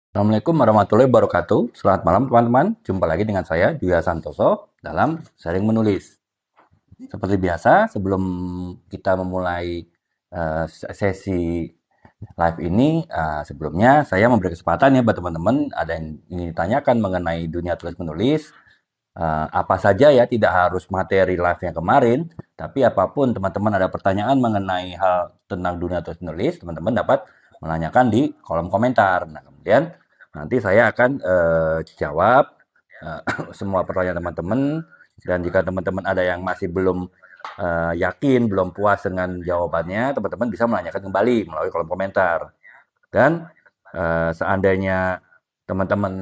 Assalamualaikum warahmatullahi wabarakatuh. Selamat malam teman-teman. Jumpa lagi dengan saya, Duya Santoso, dalam Sharing Menulis. Seperti biasa, sebelum kita memulai sesi live ini, sebelumnya saya memberi kesempatan ya buat teman-teman, ada yang ingin ditanyakan mengenai dunia tulis menulis, apa saja ya, tidak harus materi live yang kemarin, tapi apapun teman-teman ada pertanyaan mengenai hal tentang dunia tulis menulis, teman-teman dapat menanyakan di kolom komentar. Nah, kemudian nanti saya akan jawab eh, semua pertanyaan teman-teman, dan jika teman-teman ada yang masih belum yakin, belum puas dengan jawabannya, teman-teman bisa menanyakan kembali melalui kolom komentar. Dan seandainya teman-teman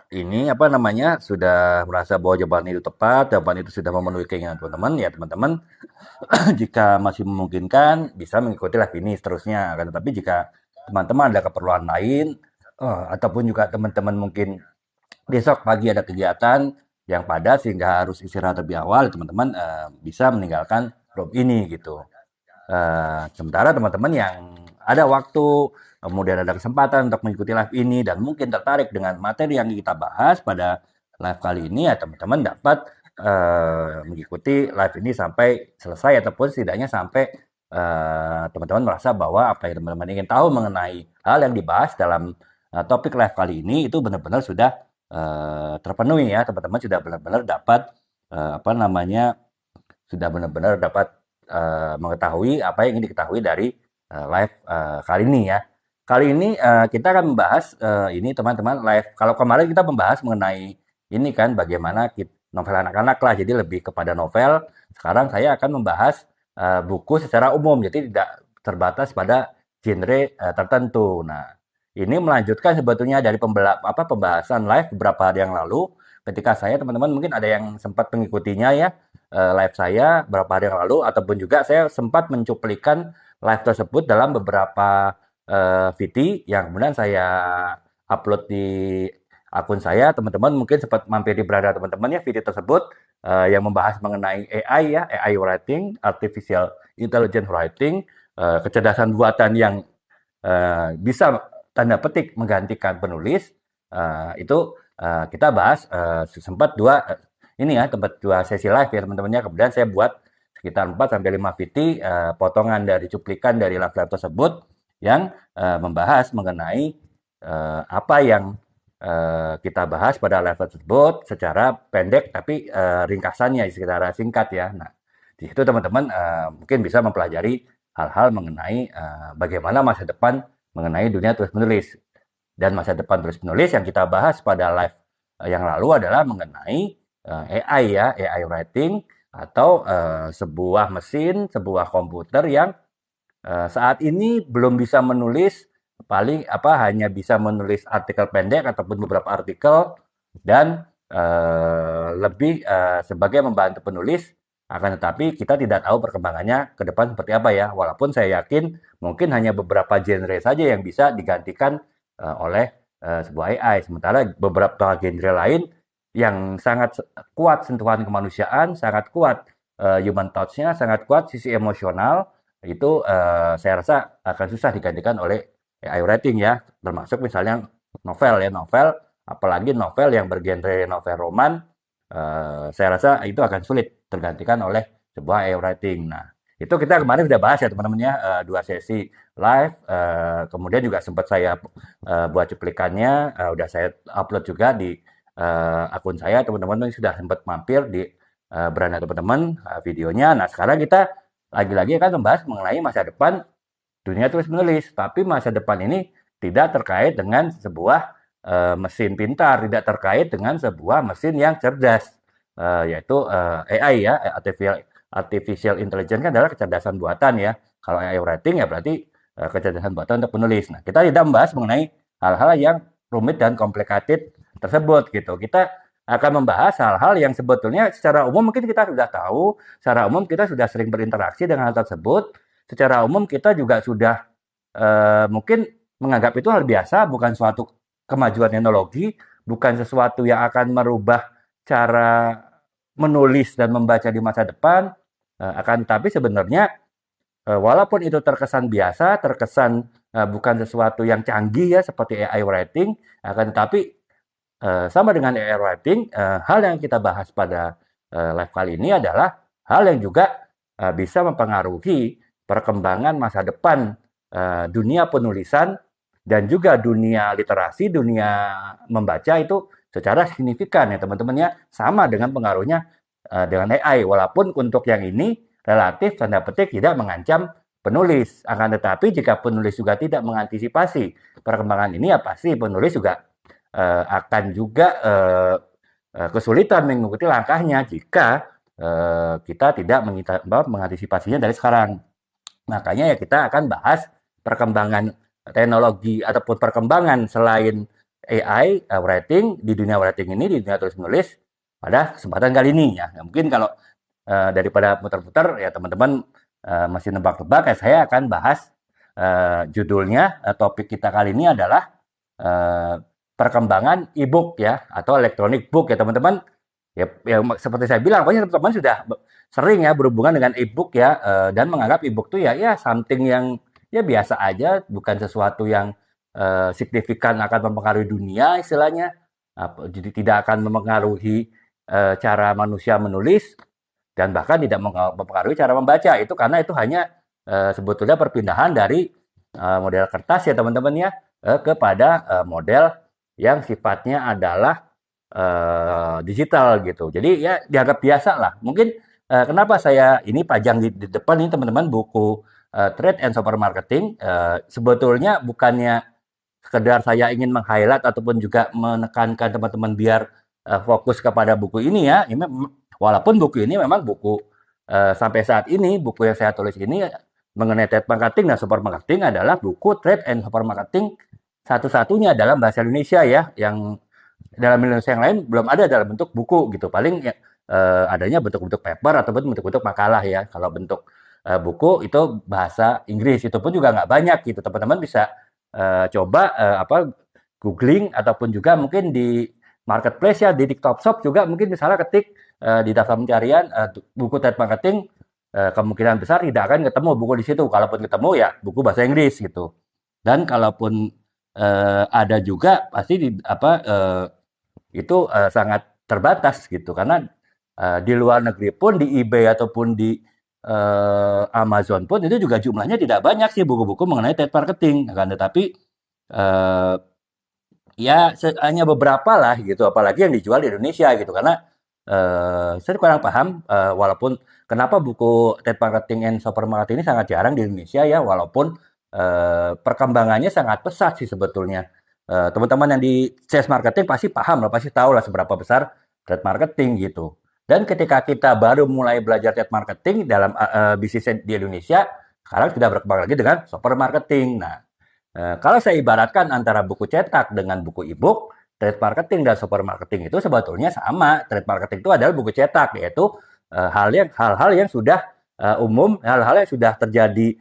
ini apa namanya sudah merasa bahwa jawaban itu tepat, jawaban itu sudah memenuhi keinginan teman-teman, ya teman-teman jika masih memungkinkan bisa mengikuti live ini seterusnya. Akan tetapi jika teman-teman ada keperluan lain, ataupun juga teman-teman mungkin besok pagi ada kegiatan yang padat sehingga harus istirahat lebih awal, teman-teman bisa meninggalkan room ini gitu. Sementara teman-teman yang ada waktu, kemudian ada kesempatan untuk mengikuti live ini dan mungkin tertarik dengan materi yang kita bahas pada live kali ini, ya teman-teman dapat mengikuti live ini sampai selesai, ataupun setidaknya sampai teman-teman merasa bahwa apa yang teman-teman ingin tahu mengenai hal yang dibahas dalam topik live kali ini itu benar-benar sudah terpenuhi ya, teman-teman sudah benar-benar dapat apa namanya sudah benar-benar dapat mengetahui apa yang ingin diketahui dari live kali ini ya. Kali ini kita akan membahas ini teman-teman live. Kalau kemarin kita membahas mengenai ini kan bagaimana novel anak-anak lah, jadi lebih kepada novel. Sekarang saya akan membahas buku secara umum, jadi tidak terbatas pada genre tertentu. Nah, ini melanjutkan sebetulnya dari pembahasan live beberapa hari yang lalu, ketika saya teman-teman mungkin ada yang sempat mengikutinya ya, live saya beberapa hari yang lalu, ataupun juga saya sempat mencuplikan live tersebut dalam beberapa VT yang kemudian saya upload di akun saya. Teman-teman mungkin sempat mampir di beranda teman-teman ya VT tersebut yang membahas mengenai AI ya, AI writing, artificial intelligence writing, kecerdasan buatan yang bisa tanda petik menggantikan penulis. Itu kita bahas sempat ini ya, tempat dua sesi live ya teman-temannya. Kemudian saya buat sekitar 4 sampai 5 VT potongan dari cuplikan dari live-live tersebut yang membahas mengenai apa yang kita bahas pada live tersebut secara pendek, tapi ringkasannya secara singkat ya. Nah, di situ teman-teman mungkin bisa mempelajari hal-hal mengenai bagaimana masa depan mengenai dunia tulis menulis. Dan masa depan tulis menulis yang kita bahas pada live yang lalu adalah mengenai AI ya, AI writing, atau sebuah mesin, sebuah komputer yang saat ini belum bisa menulis, paling hanya bisa menulis artikel pendek ataupun beberapa artikel, dan lebih sebagai membantu penulis. Akan tetapi kita tidak tahu perkembangannya ke depan seperti apa ya. Walaupun saya yakin mungkin hanya beberapa genre saja yang bisa digantikan oleh sebuah AI. Sementara beberapa genre lain yang sangat kuat sentuhan kemanusiaan, sangat kuat human touch-nya, sangat kuat sisi emosional, itu saya rasa akan susah digantikan oleh AI writing ya. Termasuk misalnya novel ya, novel, apalagi novel yang bergenre novel roman, saya rasa itu akan sulit tergantikan oleh sebuah AI writing. Nah, itu kita kemarin sudah bahas ya teman-teman ya, 2 sesi live, kemudian juga sempat saya buat cuplikannya, udah saya upload juga di akun saya. Teman-teman sudah sempat mampir di beranda teman-teman videonya. Nah, sekarang kita lagi-lagi akan membahas mengenai masa depan dunia tulis menulis, tapi masa depan ini tidak terkait dengan sebuah mesin pintar, tidak terkait dengan sebuah mesin yang cerdas, yaitu AI ya, artificial intelligence kan adalah kecerdasan buatan ya. Kalau AI writing ya berarti kecerdasan buatan untuk penulis. Nah, kita tidak membahas mengenai hal-hal yang rumit dan complicated tersebut gitu. Kita akan membahas hal-hal yang sebetulnya secara umum mungkin kita sudah tahu, secara umum kita sudah sering berinteraksi dengan hal tersebut, secara umum kita juga sudah mungkin menganggap itu hal biasa, bukan suatu kemajuan teknologi, bukan sesuatu yang akan merubah cara menulis dan membaca di masa depan. Akan tapi sebenarnya walaupun itu terkesan biasa, terkesan bukan sesuatu yang canggih ya seperti AI writing, akan tetapi sama dengan AI writing, hal yang kita bahas pada live kali ini adalah hal yang juga bisa mempengaruhi perkembangan masa depan dunia penulisan dan juga dunia literasi, dunia membaca itu secara signifikan ya teman-teman ya, sama dengan pengaruhnya dengan AI. Walaupun untuk yang ini relatif tanda petik tidak mengancam penulis. Akan tetapi jika penulis juga tidak mengantisipasi perkembangan ini, ya pasti penulis juga akan juga kesulitan mengikuti langkahnya jika kita tidak mengantisipasinya dari sekarang. Makanya ya kita akan bahas perkembangan teknologi ataupun perkembangan selain AI writing di dunia writing ini, di dunia tulis menulis pada kesempatan kali ini ya. Mungkin kalau daripada muter-muter ya teman-teman masih nebak-nebak ya, saya akan bahas judulnya, topik kita kali ini adalah perkembangan e-book ya atau electronic book ya teman-teman. Ya seperti saya bilang, pokoknya teman-teman sudah sering ya berhubungan dengan e-book ya, dan menganggap e-book itu ya something yang ya biasa aja, bukan sesuatu yang signifikan akan mempengaruhi dunia istilahnya. Jadi tidak akan mempengaruhi cara manusia menulis dan bahkan tidak mempengaruhi cara membaca. Itu karena itu hanya sebetulnya perpindahan dari model kertas ya teman-teman ya kepada model yang sifatnya adalah digital gitu. Jadi ya dianggap biasa lah. Mungkin kenapa saya ini pajang di depan ini teman-teman buku Trade and Software Marketing, sebetulnya bukannya sekedar saya ingin meng-highlight ataupun juga menekankan teman-teman biar fokus kepada buku ini ya. Walaupun buku ini memang buku sampai saat ini buku yang saya tulis ini mengenai trade marketing dan software marketing adalah buku Trade and Software Marketing satu-satunya dalam bahasa Indonesia ya, yang dalam Indonesia yang lain belum ada dalam bentuk buku gitu. Paling ya, adanya bentuk-bentuk paper ataupun bentuk-bentuk makalah ya. Kalau bentuk buku itu bahasa Inggris, itu pun juga nggak banyak gitu. Teman-teman bisa coba googling ataupun juga mungkin di marketplace ya, di TikTok Shop juga mungkin misalnya ketik di daftar pencarian buku trade marketing, kemungkinan besar tidak akan ketemu buku di situ. Kalaupun ketemu ya buku bahasa Inggris gitu. Dan kalaupun ada juga pasti itu sangat terbatas gitu, karena di luar negeri pun di eBay ataupun di Amazon pun itu juga jumlahnya tidak banyak sih buku-buku mengenai trade marketing, kan? Tetapi ya hanya beberapa lah gitu, apalagi yang dijual di Indonesia gitu, karena saya kurang paham walaupun kenapa buku trade marketing and software marketing ini sangat jarang di Indonesia ya, walaupun perkembangannya sangat pesat sih sebetulnya. Teman-teman yang di sales marketing pasti paham lah, pasti tahu lah seberapa besar trade marketing gitu. Dan ketika kita baru mulai belajar trade marketing dalam bisnis di Indonesia, sekarang sudah berkembang lagi dengan software marketing. Nah, kalau saya ibaratkan antara buku cetak dengan buku e-book, trade marketing dan software marketing itu sebetulnya sama. Trade marketing itu adalah buku cetak, yaitu hal-hal yang sudah umum, hal-hal yang sudah terjadi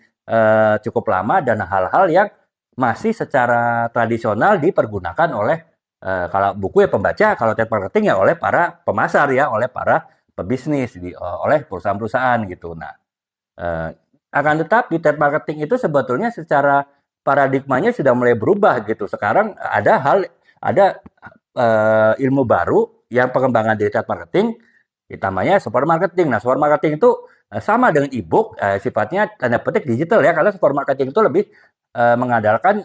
cukup lama dan hal-hal yang masih secara tradisional dipergunakan oleh kalau buku ya pembaca, kalau trade marketing ya oleh para pemasar ya, oleh para pebisnis, oleh perusahaan-perusahaan gitu. Nah, akan tetapi trade marketing itu sebetulnya secara paradigmanya sudah mulai berubah gitu. Sekarang ada ilmu baru yang pengembangan dari trade marketing, namanya software marketing. Nah, software marketing itu sama dengan e-book, sifatnya tanda petik digital ya, karena software marketing itu lebih mengandalkan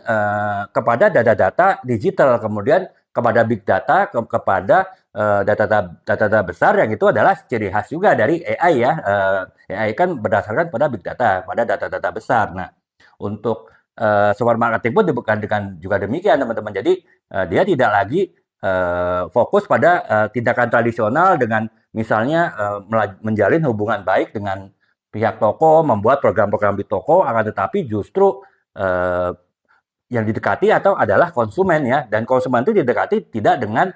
kepada data-data digital, kemudian kepada big data, kepada data-data besar, yang itu adalah ciri khas juga dari AI ya. AI kan berdasarkan pada big data, pada data-data besar. Nah, untuk software marketing pun bukan dengan juga demikian teman-teman. Jadi dia tidak lagi fokus pada tindakan tradisional dengan misalnya menjalin hubungan baik dengan pihak toko, membuat program-program di toko, akan tetapi justru yang didekati atau adalah konsumen ya, dan konsumen itu didekati tidak dengan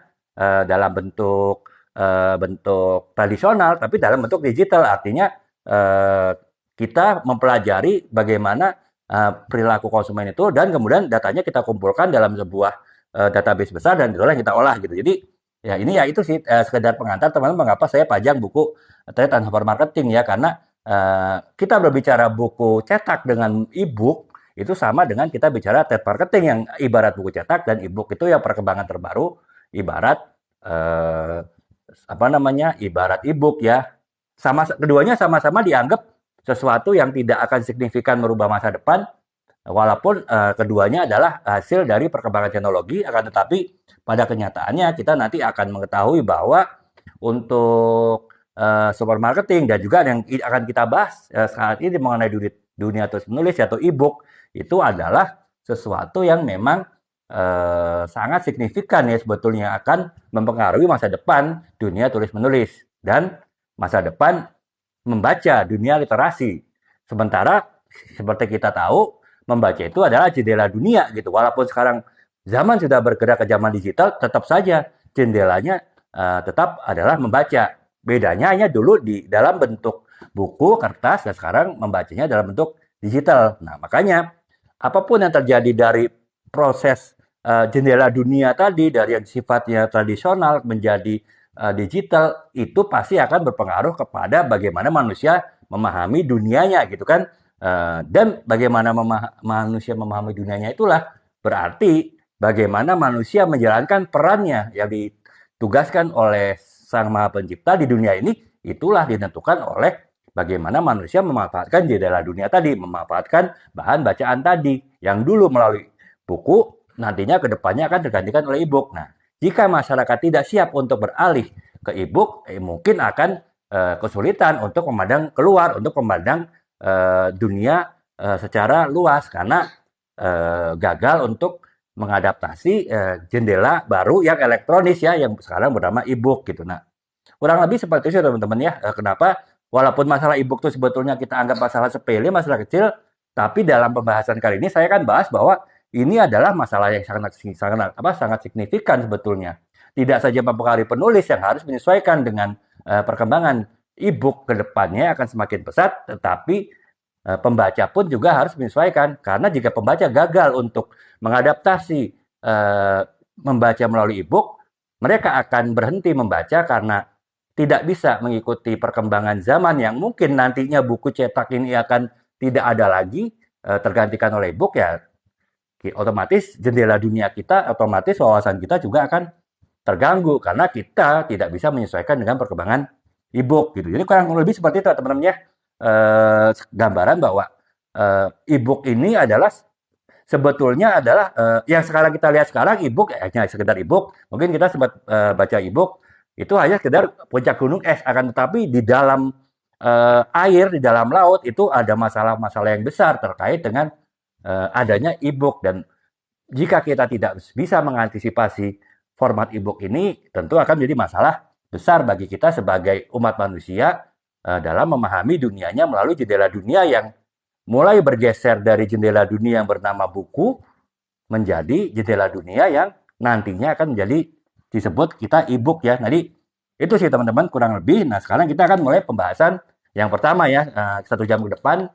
dalam bentuk tradisional, tapi dalam bentuk digital. Artinya kita mempelajari bagaimana perilaku konsumen itu, dan kemudian datanya kita kumpulkan dalam sebuah database besar, dan itulah yang kita olah gitu. Jadi ya ini ya itu sih sekedar pengantar teman-teman mengapa saya pajang buku Trade and Software Marketing ya, karena kita berbicara buku cetak dengan e-book itu sama dengan kita bicara trade marketing yang ibarat buku cetak dan e-book itu yang perkembangan terbaru ibarat eh, apa namanya ibarat e-book ya keduanya sama-sama dianggap sesuatu yang tidak akan signifikan merubah masa depan walaupun keduanya adalah hasil dari perkembangan teknologi akan tetapi pada kenyataannya kita nanti akan mengetahui bahwa untuk supermarketing dan juga yang akan kita bahas saat ini mengenai dunia tulis menulis atau e-book itu adalah sesuatu yang memang sangat signifikan ya sebetulnya akan mempengaruhi masa depan dunia tulis menulis dan masa depan membaca dunia literasi. Sementara seperti kita tahu membaca itu adalah jendela dunia gitu. Walaupun sekarang zaman sudah bergerak ke zaman digital, tetap saja jendelanya tetap adalah membaca. Bedanya hanya dulu di dalam bentuk buku, kertas, dan sekarang membacanya dalam bentuk digital. Nah, makanya apapun yang terjadi dari proses jendela dunia tadi, dari yang sifatnya tradisional menjadi digital, itu pasti akan berpengaruh kepada bagaimana manusia memahami dunianya gitu kan. Dan bagaimana manusia memahami dunianya itulah berarti bagaimana manusia menjalankan perannya yang ditugaskan oleh Sang Maha Pencipta di dunia ini, itulah ditentukan oleh bagaimana manusia memanfaatkan jendela dunia tadi, memanfaatkan bahan bacaan tadi, yang dulu melalui buku, nantinya ke depannya akan tergantikan oleh e-book. Nah, jika masyarakat tidak siap untuk beralih ke e-book, mungkin akan kesulitan untuk memandang keluar, untuk memandang dunia secara luas karena gagal untuk mengadaptasi jendela baru yang elektronis ya yang sekarang bernama e-book gitu. Nah, kurang lebih seperti itu teman-teman ya. Kenapa walaupun masalah e-book itu sebetulnya kita anggap masalah sepele, masalah kecil, tapi dalam pembahasan kali ini saya kan bahas bahwa ini adalah masalah yang sangat signifikan sebetulnya. Tidak saja mempengaruhi penulis yang harus menyesuaikan dengan perkembangan e-book ke depannya akan semakin pesat, tetapi pembaca pun juga harus menyesuaikan. Karena jika pembaca gagal untuk mengadaptasi membaca melalui e-book, mereka akan berhenti membaca karena tidak bisa mengikuti perkembangan zaman yang mungkin nantinya buku cetak ini akan tidak ada lagi, tergantikan oleh e-book ya. Otomatis jendela dunia kita, otomatis wawasan kita juga akan terganggu karena kita tidak bisa menyesuaikan dengan perkembangan e-book gitu. Jadi kurang lebih seperti itu teman-teman ya. Gambaran bahwa e-book ini adalah sebetulnya adalah yang sekarang kita lihat sekarang e-book hanya sekedar e-book. Mungkin kita sempat baca e-book itu hanya sekedar puncak gunung es, akan tetapi di dalam air, di dalam laut itu ada masalah-masalah yang besar terkait dengan adanya e-book, dan jika kita tidak bisa mengantisipasi format e-book ini tentu akan menjadi masalah besar bagi kita sebagai umat manusia dalam memahami dunianya melalui jendela dunia yang mulai bergeser dari jendela dunia yang bernama buku menjadi jendela dunia yang nantinya akan menjadi disebut kita e-book ya. Jadi itu sih teman-teman kurang lebih. Nah sekarang kita akan mulai pembahasan yang pertama ya, 1 jam ke depan,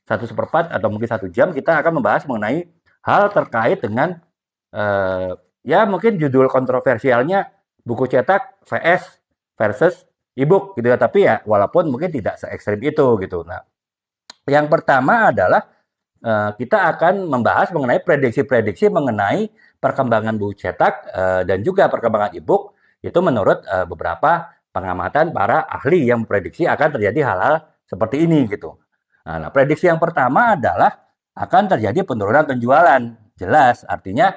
1/4 atau mungkin 1 jam kita akan membahas mengenai hal terkait dengan ya mungkin judul kontroversialnya buku cetak vs versus e-book gitu ya, tapi ya walaupun mungkin tidak se ekstrim itu gitu. Nah, yang pertama adalah kita akan membahas mengenai prediksi-prediksi mengenai perkembangan buku cetak dan juga perkembangan e-book itu menurut beberapa pengamatan para ahli yang memprediksi akan terjadi hal-hal seperti ini gitu. Nah, prediksi yang pertama adalah akan terjadi penurunan penjualan. Jelas, artinya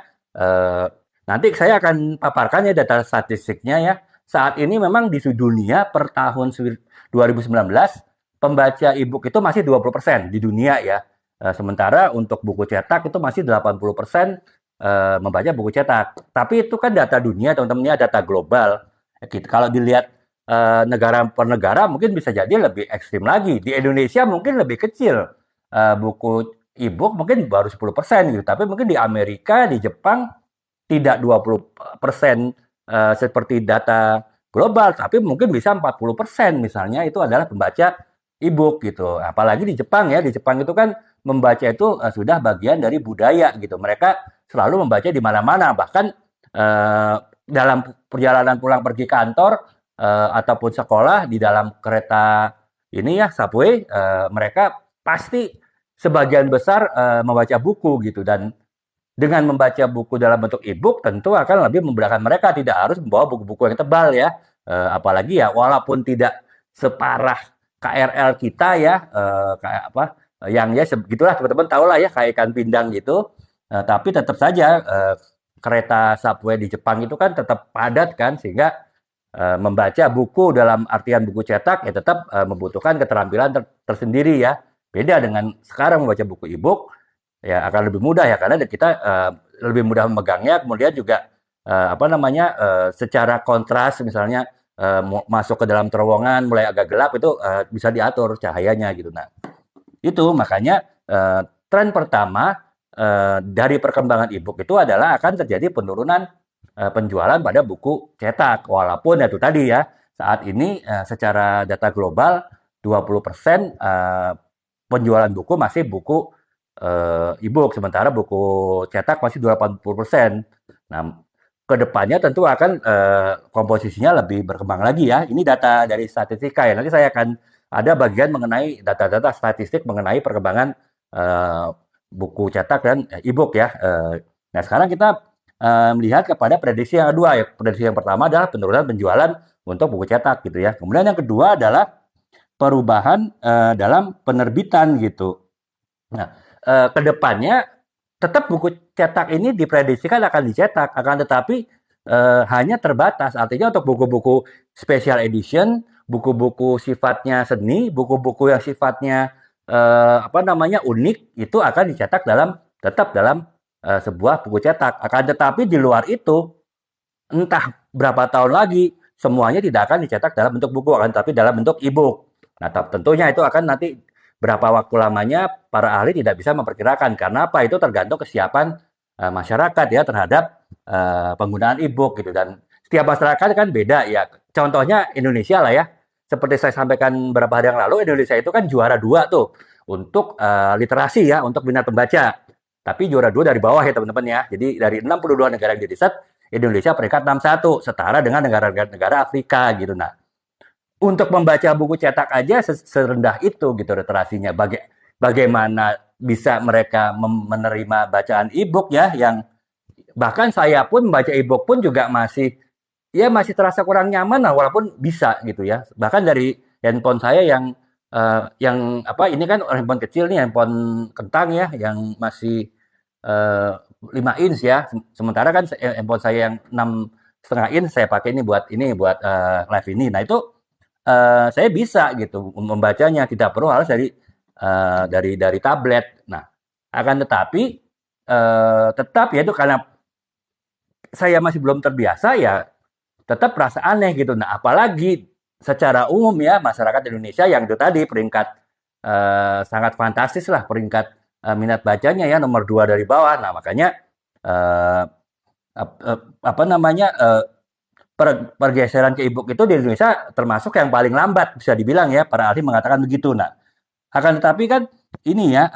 nanti saya akan paparkan ya data statistiknya ya. Saat ini memang di dunia per tahun 2019 pembaca e-book itu masih 20% di dunia ya. Sementara untuk buku cetak itu masih 80% membaca buku cetak. Tapi itu kan data dunia teman-teman ya, data global. Kalau dilihat negara per negara mungkin bisa jadi lebih ekstrim lagi. Di Indonesia mungkin lebih kecil. Buku e-book mungkin baru 10% gitu. Tapi mungkin di Amerika, di Jepang tidak 20% seperti data global, tapi mungkin bisa 40% misalnya itu adalah pembaca e-book gitu. Apalagi di Jepang ya, di Jepang itu kan membaca itu sudah bagian dari budaya gitu. Mereka selalu membaca di mana-mana, bahkan dalam perjalanan pulang pergi kantor ataupun sekolah, di dalam kereta ini ya Subway, mereka pasti sebagian besar membaca buku gitu, dan dengan membaca buku dalam bentuk e-book tentu akan lebih memudahkan mereka, tidak harus membawa buku-buku yang tebal ya. Apalagi ya walaupun tidak separah KRL kita ya, kayak apa, yang ya begitulah teman-teman tahu lah ya, kayak ikan pindang gitu. Tapi tetap saja kereta subway di Jepang itu kan tetap padat kan, sehingga membaca buku dalam artian buku cetak ya tetap membutuhkan keterampilan tersendiri ya. Beda dengan sekarang membaca buku e-book, ya akan lebih mudah ya, karena kita lebih mudah memegangnya, kemudian juga apa namanya, secara kontras misalnya, masuk ke dalam terowongan mulai agak gelap itu bisa diatur cahayanya gitu. Nah, itu makanya tren pertama dari perkembangan e-book itu adalah akan terjadi penurunan penjualan pada buku cetak. Walaupun ya itu tadi ya, saat ini secara data global 20% penjualan buku masih buku e-book, sementara buku cetak masih 80%. Nah, kedepannya tentu akan komposisinya lebih berkembang lagi ya. Ini data dari statistika ya. Nanti saya akan ada bagian mengenai data-data statistik mengenai perkembangan buku cetak dan e-book ya. Nah, sekarang kita melihat kepada prediksi yang kedua ya. Prediksi yang pertama adalah penurunan penjualan untuk buku cetak gitu ya. Kemudian yang kedua adalah perubahan dalam penerbitan gitu. Nah, kedepannya tetap buku cetak ini diprediksikan akan dicetak, akan tetapi hanya terbatas. Artinya untuk buku-buku special edition, buku-buku sifatnya seni, buku-buku yang sifatnya apa namanya unik, itu akan dicetak tetap dalam sebuah buku cetak. Akan tetapi di luar itu, entah berapa tahun lagi, semuanya tidak akan dicetak dalam bentuk buku, akan tetapi dalam bentuk e-book. Nah, tentunya itu akan nanti berapa waktu lamanya para ahli tidak bisa memperkirakan, karena apa? Itu tergantung kesiapan masyarakat ya terhadap penggunaan e-book gitu, dan setiap masyarakat kan beda ya. Contohnya Indonesia lah ya. Seperti saya sampaikan beberapa hari yang lalu, Indonesia itu kan juara 2 tuh untuk literasi ya, untuk minat pembaca. Tapi juara 2 dari bawah ya teman-teman ya. Jadi dari 62 negara yang di riset, Indonesia peringkat 61, setara dengan negara-negara Afrika gitu. Nah, untuk membaca buku cetak aja serendah itu gitu literasinya. Bagaimana bisa mereka menerima bacaan e-book ya, yang bahkan saya pun membaca e-book pun juga masih terasa kurang nyaman lah, walaupun bisa gitu ya. Bahkan dari handphone saya yang apa ini kan handphone kecil nih, handphone kentang ya, yang masih 5 inch ya. Sementara kan handphone saya yang 6,5 inch saya pakai ini buat live ini. Nah, itu saya bisa gitu membacanya, tidak perlu harus dari tablet. Nah, akan tetapi tetap ya itu karena saya masih belum terbiasa ya, tetap rasa aneh gitu. Nah, apalagi secara umum ya masyarakat Indonesia yang itu tadi peringkat sangat fantastis lah, peringkat minat bacanya ya nomor 2 dari bawah. Nah, makanya eh, apa namanya pergeseran ke e-book itu di Indonesia termasuk yang paling lambat bisa dibilang ya, para ahli mengatakan begitu. Nah, akan tetapi kan ini ya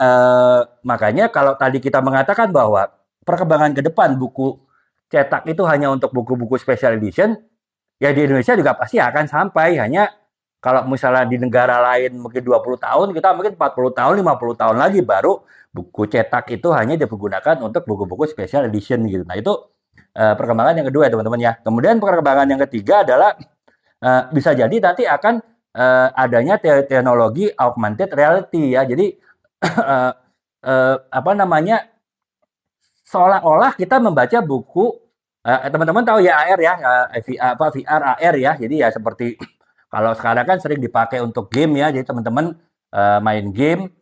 makanya kalau tadi kita mengatakan bahwa perkembangan ke depan buku cetak itu hanya untuk buku-buku special edition, ya di Indonesia juga pasti akan sampai, hanya kalau misalnya di negara lain mungkin 20 tahun, kita mungkin 40 tahun, 50 tahun lagi baru buku cetak itu hanya dipergunakan untuk buku-buku special edition gitu. Nah, itu perkembangan yang kedua ya teman-teman ya. Kemudian perkembangan yang ketiga adalah bisa jadi nanti akan adanya teknologi augmented reality ya. Jadi apa namanya, seolah-olah kita membaca buku, teman-teman tahu ya AR ya, VR AR ya. Jadi ya seperti kalau sekarang kan sering dipakai untuk game ya. Jadi teman-teman main game,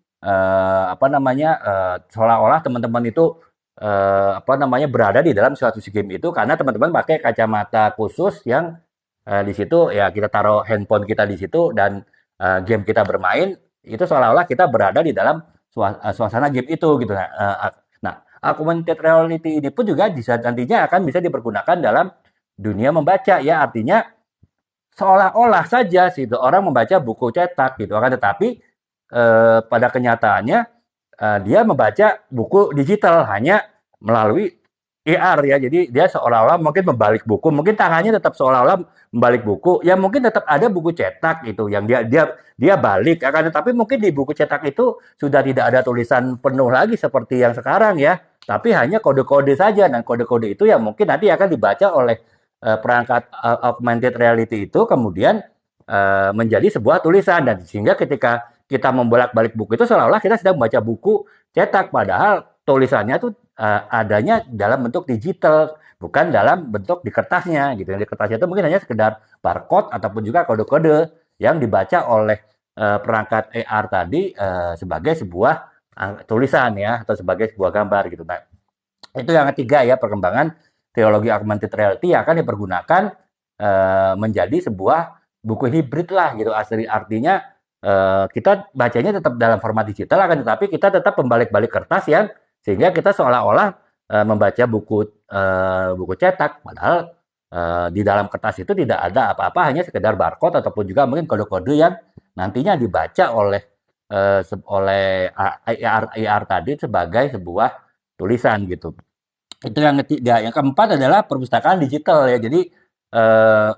apa namanya, seolah-olah teman-teman itu apa namanya berada di dalam suatu game itu, karena teman-teman pakai kacamata khusus yang di situ ya kita taruh handphone kita di situ, dan game kita bermain itu seolah-olah kita berada di dalam suasana game itu gitu. Nah, augmented reality ini pun juga nantinya akan bisa dipergunakan dalam dunia membaca ya, artinya seolah-olah saja sih orang membaca buku cetak gitu, akan tetapi pada kenyataannya dia membaca buku digital hanya melalui IR ya, jadi dia seolah-olah mungkin membalik buku, mungkin tangannya tetap seolah-olah membalik buku, ya mungkin tetap ada buku cetak gitu yang dia balik, akan tetapi mungkin di buku cetak itu sudah tidak ada tulisan penuh lagi seperti yang sekarang ya, tapi hanya kode-kode saja, dan kode-kode itu yang mungkin nanti akan dibaca oleh perangkat augmented reality itu kemudian menjadi sebuah tulisan, dan sehingga ketika kita membolak-balik buku itu seolah-olah kita sedang membaca buku cetak, padahal tulisannya tuh adanya dalam bentuk digital, bukan dalam bentuk di kertasnya gitu. Di kertasnya itu mungkin hanya sekedar barcode ataupun juga kode-kode yang dibaca oleh perangkat AR tadi sebagai sebuah tulisan ya, atau sebagai sebuah gambar gitu. Nah, itu yang ketiga ya, perkembangan teknologi augmented reality yang akan dipergunakan menjadi sebuah buku hibrid lah gitu. Artinya kita bacanya tetap dalam format digital, akan tetapi kita tetap membalik-balik kertas yang sehingga kita seolah-olah membaca buku cetak, padahal di dalam kertas itu tidak ada apa-apa, hanya sekedar barcode ataupun juga mungkin kode-kode yang nantinya dibaca oleh AR tadi sebagai sebuah tulisan gitu. Itu yang ketiga. Yang keempat adalah perpustakaan digital ya. Jadi eh,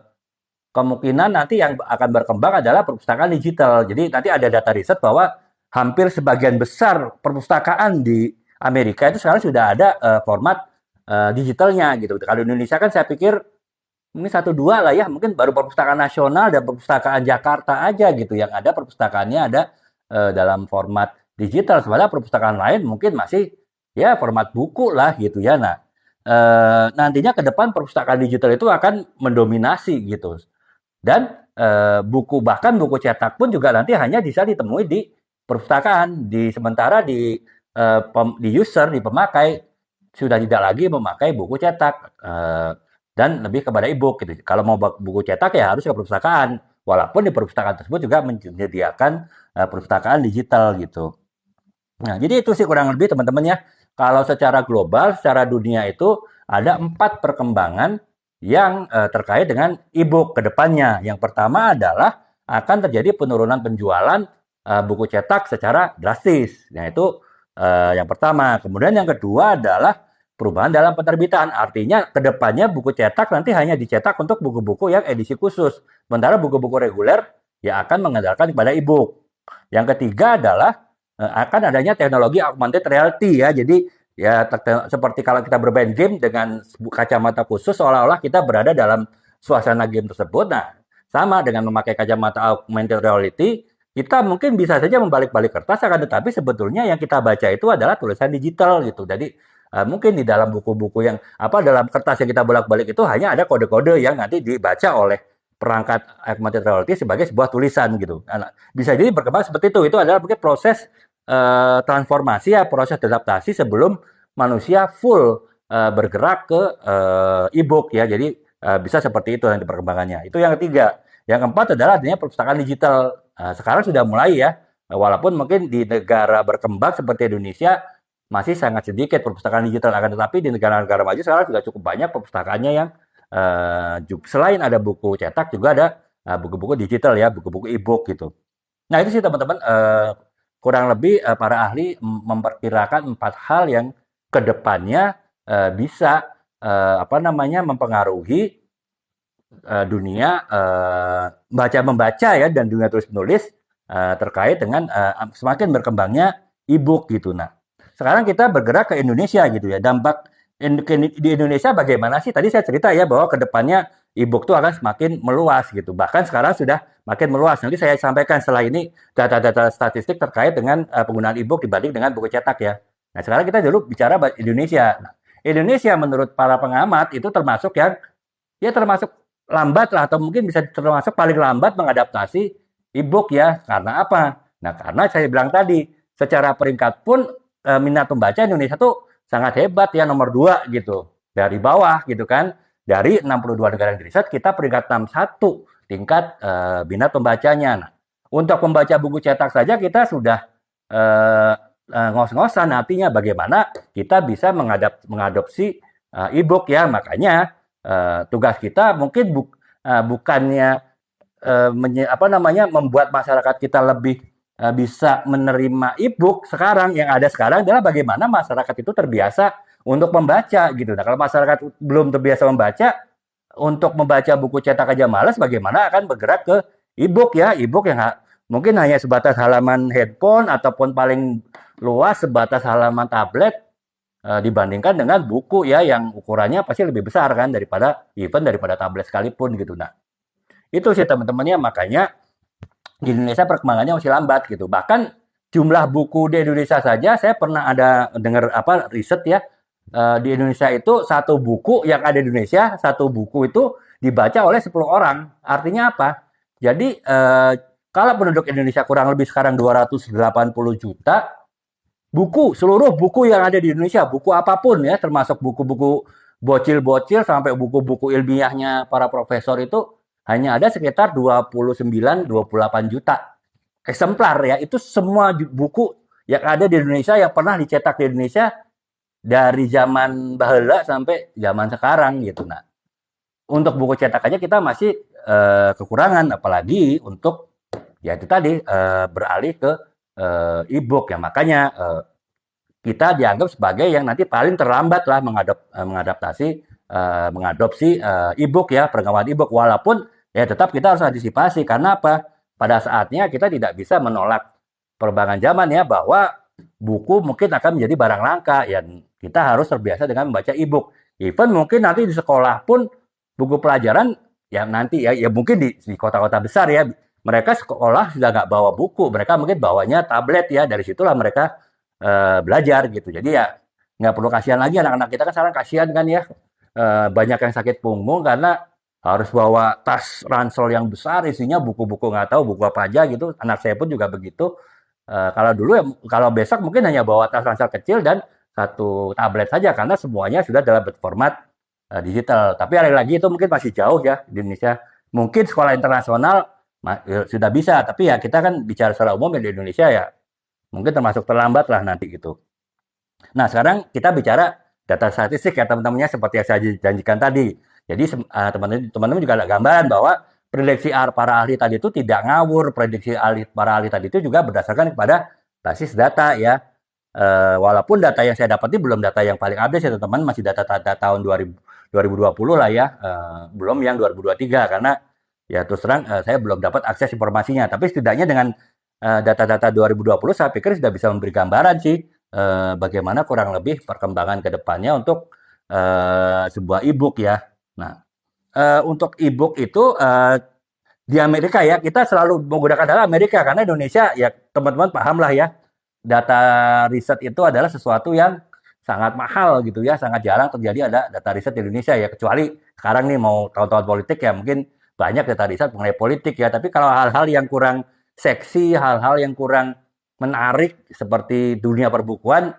kemungkinan nanti yang akan berkembang adalah perpustakaan digital. Jadi nanti ada data riset bahwa hampir sebagian besar perpustakaan di Amerika itu sekarang sudah ada format digitalnya gitu. Kalau Indonesia kan saya pikir ini satu dua lah ya, mungkin baru perpustakaan nasional dan perpustakaan Jakarta aja gitu yang ada perpustakaannya ada dalam format digital. Sebenarnya perpustakaan lain mungkin masih ya format buku lah gitu ya. Nah, nantinya ke depan perpustakaan digital itu akan mendominasi gitu. Dan bahkan buku cetak pun juga nanti hanya bisa ditemui di perpustakaan. Sementara di user, di pemakai sudah tidak lagi memakai buku cetak dan lebih kepada e-book gitu. Kalau mau buku cetak ya harus ke perpustakaan. Walaupun di perpustakaan tersebut juga menyediakan perpustakaan digital gitu. Nah, jadi itu sih kurang lebih teman-teman ya. Kalau secara global, secara dunia itu ada 4 perkembangan yang terkait dengan e-book ke depannya. Yang pertama adalah akan terjadi penurunan penjualan buku cetak secara drastis. Nah, itu yang pertama. Kemudian yang kedua adalah perubahan dalam penerbitan. Artinya ke depannya buku cetak nanti hanya dicetak untuk buku-buku yang edisi khusus. Sementara buku-buku reguler ya akan mengandalkan kepada e-book. Yang ketiga adalah akan adanya teknologi augmented reality ya. Jadi ya seperti kalau kita bermain game dengan kacamata khusus seolah-olah kita berada dalam suasana game tersebut. Nah, sama dengan memakai kacamata augmented reality, kita mungkin bisa saja membalik-balik kertas, akan tetapi sebetulnya yang kita baca itu adalah tulisan digital gitu. Jadi mungkin di dalam buku-buku yang dalam kertas yang kita bolak-balik itu hanya ada kode-kode yang nanti dibaca oleh perangkat augmented reality sebagai sebuah tulisan gitu. Nah, bisa jadi berkembang seperti itu. Itu adalah mungkin proses transformasi ya, proses adaptasi sebelum manusia full bergerak ke e-book ya. Jadi bisa seperti itu nanti perkembangannya. Itu yang ketiga. Yang keempat adalah adanya perpustakaan digital. Sekarang sudah mulai ya, walaupun mungkin di negara berkembang seperti Indonesia masih sangat sedikit perpustakaan digital, akan tetapi di negara-negara maju sekarang sudah cukup banyak perpustakaannya yang selain ada buku cetak juga ada buku-buku digital ya, buku-buku e-book gitu. Nah itu sih teman-teman kurang lebih para ahli memperkirakan 4 hal yang kedepannya bisa mempengaruhi dunia membaca ya dan dunia tulis menulis terkait dengan semakin berkembangnya e-book gitu. Nah sekarang kita bergerak ke Indonesia gitu ya. Dampak di Indonesia bagaimana sih? Tadi saya cerita ya bahwa kedepannya e-book itu akan semakin meluas gitu. Bahkan sekarang sudah makin meluas. Nanti saya sampaikan setelah ini data-data statistik terkait dengan penggunaan e-book dibanding dengan buku cetak ya. Nah sekarang kita dulu bicara Indonesia. Nah, Indonesia menurut para pengamat itu termasuk yang ya termasuk lambat lah, atau mungkin bisa termasuk paling lambat mengadaptasi e-book ya. Karena apa? Nah karena saya bilang tadi secara peringkat pun minat membaca Indonesia tuh sangat hebat ya, nomor 2 gitu. Dari bawah gitu kan. Dari 62 negara yang riset, kita peringkat 61 tingkat minat pembacanya. Nah, untuk membaca buku cetak saja kita sudah ngos-ngosan, artinya bagaimana kita bisa mengadopsi e-book ya. Makanya tugas kita mungkin bukannya membuat masyarakat kita lebih bisa menerima e-book sekarang. Yang ada sekarang adalah bagaimana masyarakat itu terbiasa untuk membaca gitu. Nah, kalau masyarakat belum terbiasa membaca, untuk membaca buku cetak aja males, bagaimana akan bergerak ke e-book ya, e-book yang mungkin hanya sebatas halaman handphone ataupun paling luas sebatas halaman tablet dibandingkan dengan buku ya yang ukurannya pasti lebih besar kan daripada tablet sekalipun gitu. Nah, itu sih teman-temannya makanya di Indonesia perkembangannya masih lambat gitu. Bahkan jumlah buku di Indonesia saja saya pernah ada dengar apa riset ya di Indonesia itu satu buku yang ada di Indonesia satu buku itu dibaca oleh 10 orang. Artinya apa? Jadi kalau penduduk Indonesia kurang lebih sekarang 280 juta, seluruh buku yang ada di Indonesia, buku apapun ya, termasuk buku-buku bocil-bocil sampai buku-buku ilmiahnya para profesor itu hanya ada sekitar 29-28 juta eksemplar ya. Itu semua buku yang ada di Indonesia yang pernah dicetak di Indonesia dari zaman baheula sampai zaman sekarang gitu. Nah, untuk buku cetakannya kita masih kekurangan apalagi untuk ya itu tadi beralih ke e-book ya makanya kita dianggap sebagai yang nanti paling terlambat lah mengadopsi e-book ya perkembangan e-book walaupun ya tetap kita harus antisipasi karena apa pada saatnya kita tidak bisa menolak perkembangan zaman ya bahwa buku mungkin akan menjadi barang langka ya kita harus terbiasa dengan membaca e-book even mungkin nanti di sekolah pun buku pelajaran ya nanti ya mungkin di kota-kota besar ya mereka sekolah sudah nggak bawa buku mereka mungkin bawanya tablet ya dari situlah mereka belajar gitu. Jadi ya nggak perlu kasihan lagi anak-anak kita kan sekarang kasihan kan ya banyak yang sakit punggung karena harus bawa tas ransel yang besar isinya buku-buku nggak tahu buku apa aja gitu. Anak saya pun juga begitu. Kalau dulu ya kalau besok mungkin hanya bawa tas ransel kecil dan satu tablet saja karena semuanya sudah dalam format digital. Tapi hari lagi itu mungkin masih jauh ya di Indonesia. Mungkin sekolah internasional sudah bisa, tapi ya kita kan bicara secara umum ya di Indonesia ya mungkin termasuk terlambat lah nanti gitu. Nah, sekarang kita bicara data statistik ya teman-temannya seperti yang saya janjikan tadi. Jadi teman-teman juga ada gambaran bahwa prediksi para ahli tadi itu tidak ngawur. Prediksi para ahli tadi itu juga berdasarkan kepada basis data ya. Walaupun data yang saya dapat ini belum data yang paling update ya teman-teman, masih data tahun 2020 lah ya. Belum yang 2023 karena ya terus terang saya belum dapat akses informasinya. Tapi setidaknya dengan data-data 2020 saya pikir sudah bisa memberi gambaran sih bagaimana kurang lebih perkembangan ke depannya untuk sebuah e-book ya. Nah, untuk e-book itu di Amerika ya, kita selalu menggunakan data Amerika karena Indonesia ya teman-teman paham lah ya. Data riset itu adalah sesuatu yang sangat mahal gitu ya, sangat jarang terjadi ada data riset di Indonesia ya kecuali sekarang nih mau tahun-tahun politik ya mungkin banyak data riset mengenai politik ya, tapi kalau hal-hal yang kurang seksi, hal-hal yang kurang menarik seperti dunia perbukuan,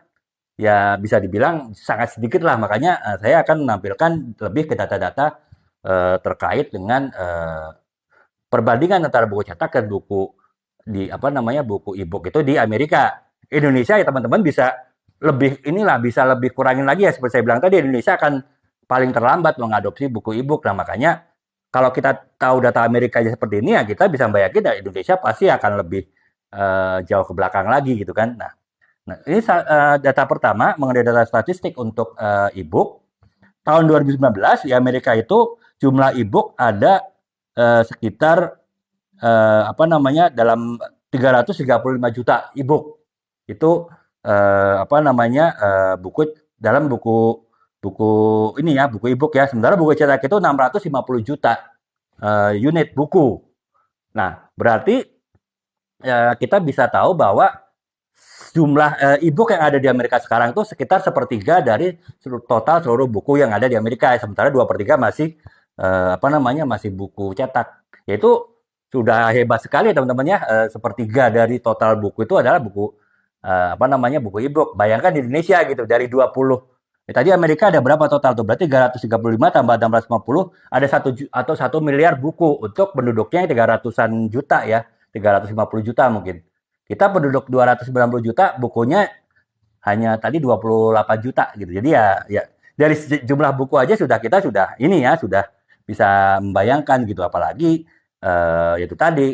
ya bisa dibilang sangat sedikit lah. Makanya saya akan menampilkan lebih ke data-data terkait dengan perbandingan antara buku cetak dan buku buku e-book itu di Amerika. Indonesia ya teman-teman bisa bisa lebih kurangin lagi ya seperti saya bilang tadi Indonesia akan paling terlambat mengadopsi buku e-book. Nah makanya kalau kita tahu data Amerika aja seperti ini ya kita bisa bayangin ya Indonesia pasti akan lebih jauh ke belakang lagi gitu kan. Nah ini data pertama mengenai data statistik untuk e-book. Tahun 2019 di Amerika itu jumlah e-book ada sekitar dalam 335 juta e-book. Itu buku dalam buku ini ya, buku e-book ya. Sementara buku cetak itu 650 juta unit buku. Nah, berarti kita bisa tahu bahwa jumlah e-book yang ada di Amerika sekarang itu sekitar sepertiga dari total seluruh buku yang ada di Amerika. Sementara 2/3 masih masih buku cetak. Yaitu sudah hebat sekali teman-teman ya. Sepertiga dari total buku itu adalah buku buku e-book. Bayangkan di Indonesia gitu dari 20. Tadi Amerika ada berapa total tuh? Berarti 335 tambah 650 ada 1 miliar buku untuk penduduknya 300-an juta ya. 350 juta mungkin. Kita penduduk 290 juta, bukunya hanya tadi 28 juta gitu. Jadi ya dari jumlah buku aja kita sudah bisa membayangkan gitu. Apalagi itu tadi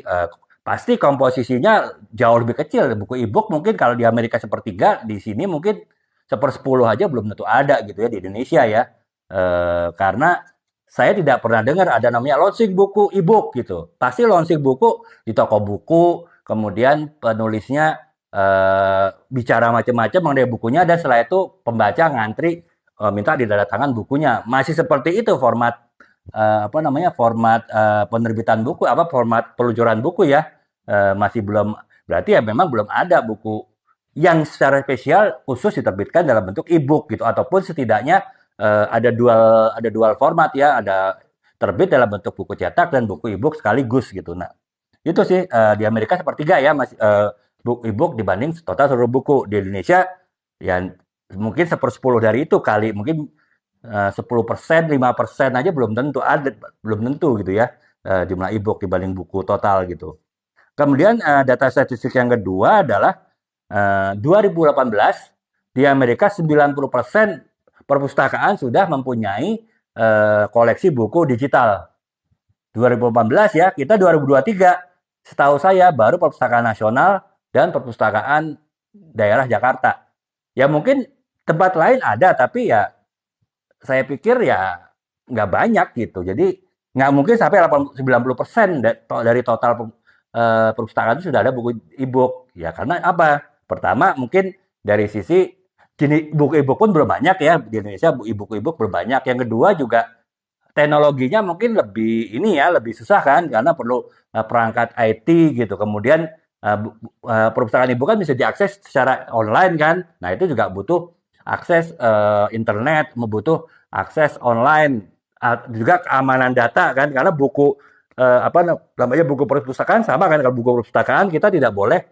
pasti komposisinya jauh lebih kecil. Buku e-book mungkin kalau di Amerika sepertiga, di sini mungkin sepersepuluh aja belum tentu ada gitu ya di Indonesia ya. Karena saya tidak pernah dengar ada namanya launching buku e-book gitu. Pasti launching buku di toko buku, kemudian penulisnya bicara macam-macam mengenai bukunya, dan setelah itu pembaca ngantri minta ditandatangan bukunya. Masih seperti itu format apa namanya, format penerbitan buku, apa format peluncuran buku ya. Masih belum, berarti ya memang belum ada buku yang secara spesial khusus diterbitkan dalam bentuk e-book gitu, ataupun setidaknya ada dual format ya, ada terbit dalam bentuk buku cetak dan buku e-book sekaligus gitu. Nah, itu sih di Amerika sepertiga ya, masih e-book dibanding total seluruh buku. Di Indonesia ya mungkin sepersepuluh dari itu kali, mungkin 10%, 5% aja belum tentu ada, belum tentu gitu ya, jumlah e-book dibanding buku total gitu. Kemudian data statistik yang kedua adalah 2018 di Amerika 90% perpustakaan sudah mempunyai koleksi buku digital. 2018 ya, kita 2023. Setahu saya baru perpustakaan nasional dan perpustakaan daerah Jakarta. Ya mungkin tempat lain ada, tapi ya saya pikir ya nggak banyak gitu. Jadi nggak mungkin sampai 90% dari total perpustakaan itu sudah ada buku e-book. Ya karena apa? Pertama mungkin dari sisi jenis buku e-book pun belum banyak ya di Indonesia, buku e-book belum banyak. Yang kedua juga teknologinya mungkin lebih ini ya, lebih susah kan, karena perlu perangkat IT gitu. Kemudian perpustakaan e-book kan bisa diakses secara online kan. Nah itu juga butuh akses internet, butuh akses online, juga keamanan data kan, karena buku apa namanya, buku perpustakaan sama kan. Kalau buku perpustakaan kita tidak boleh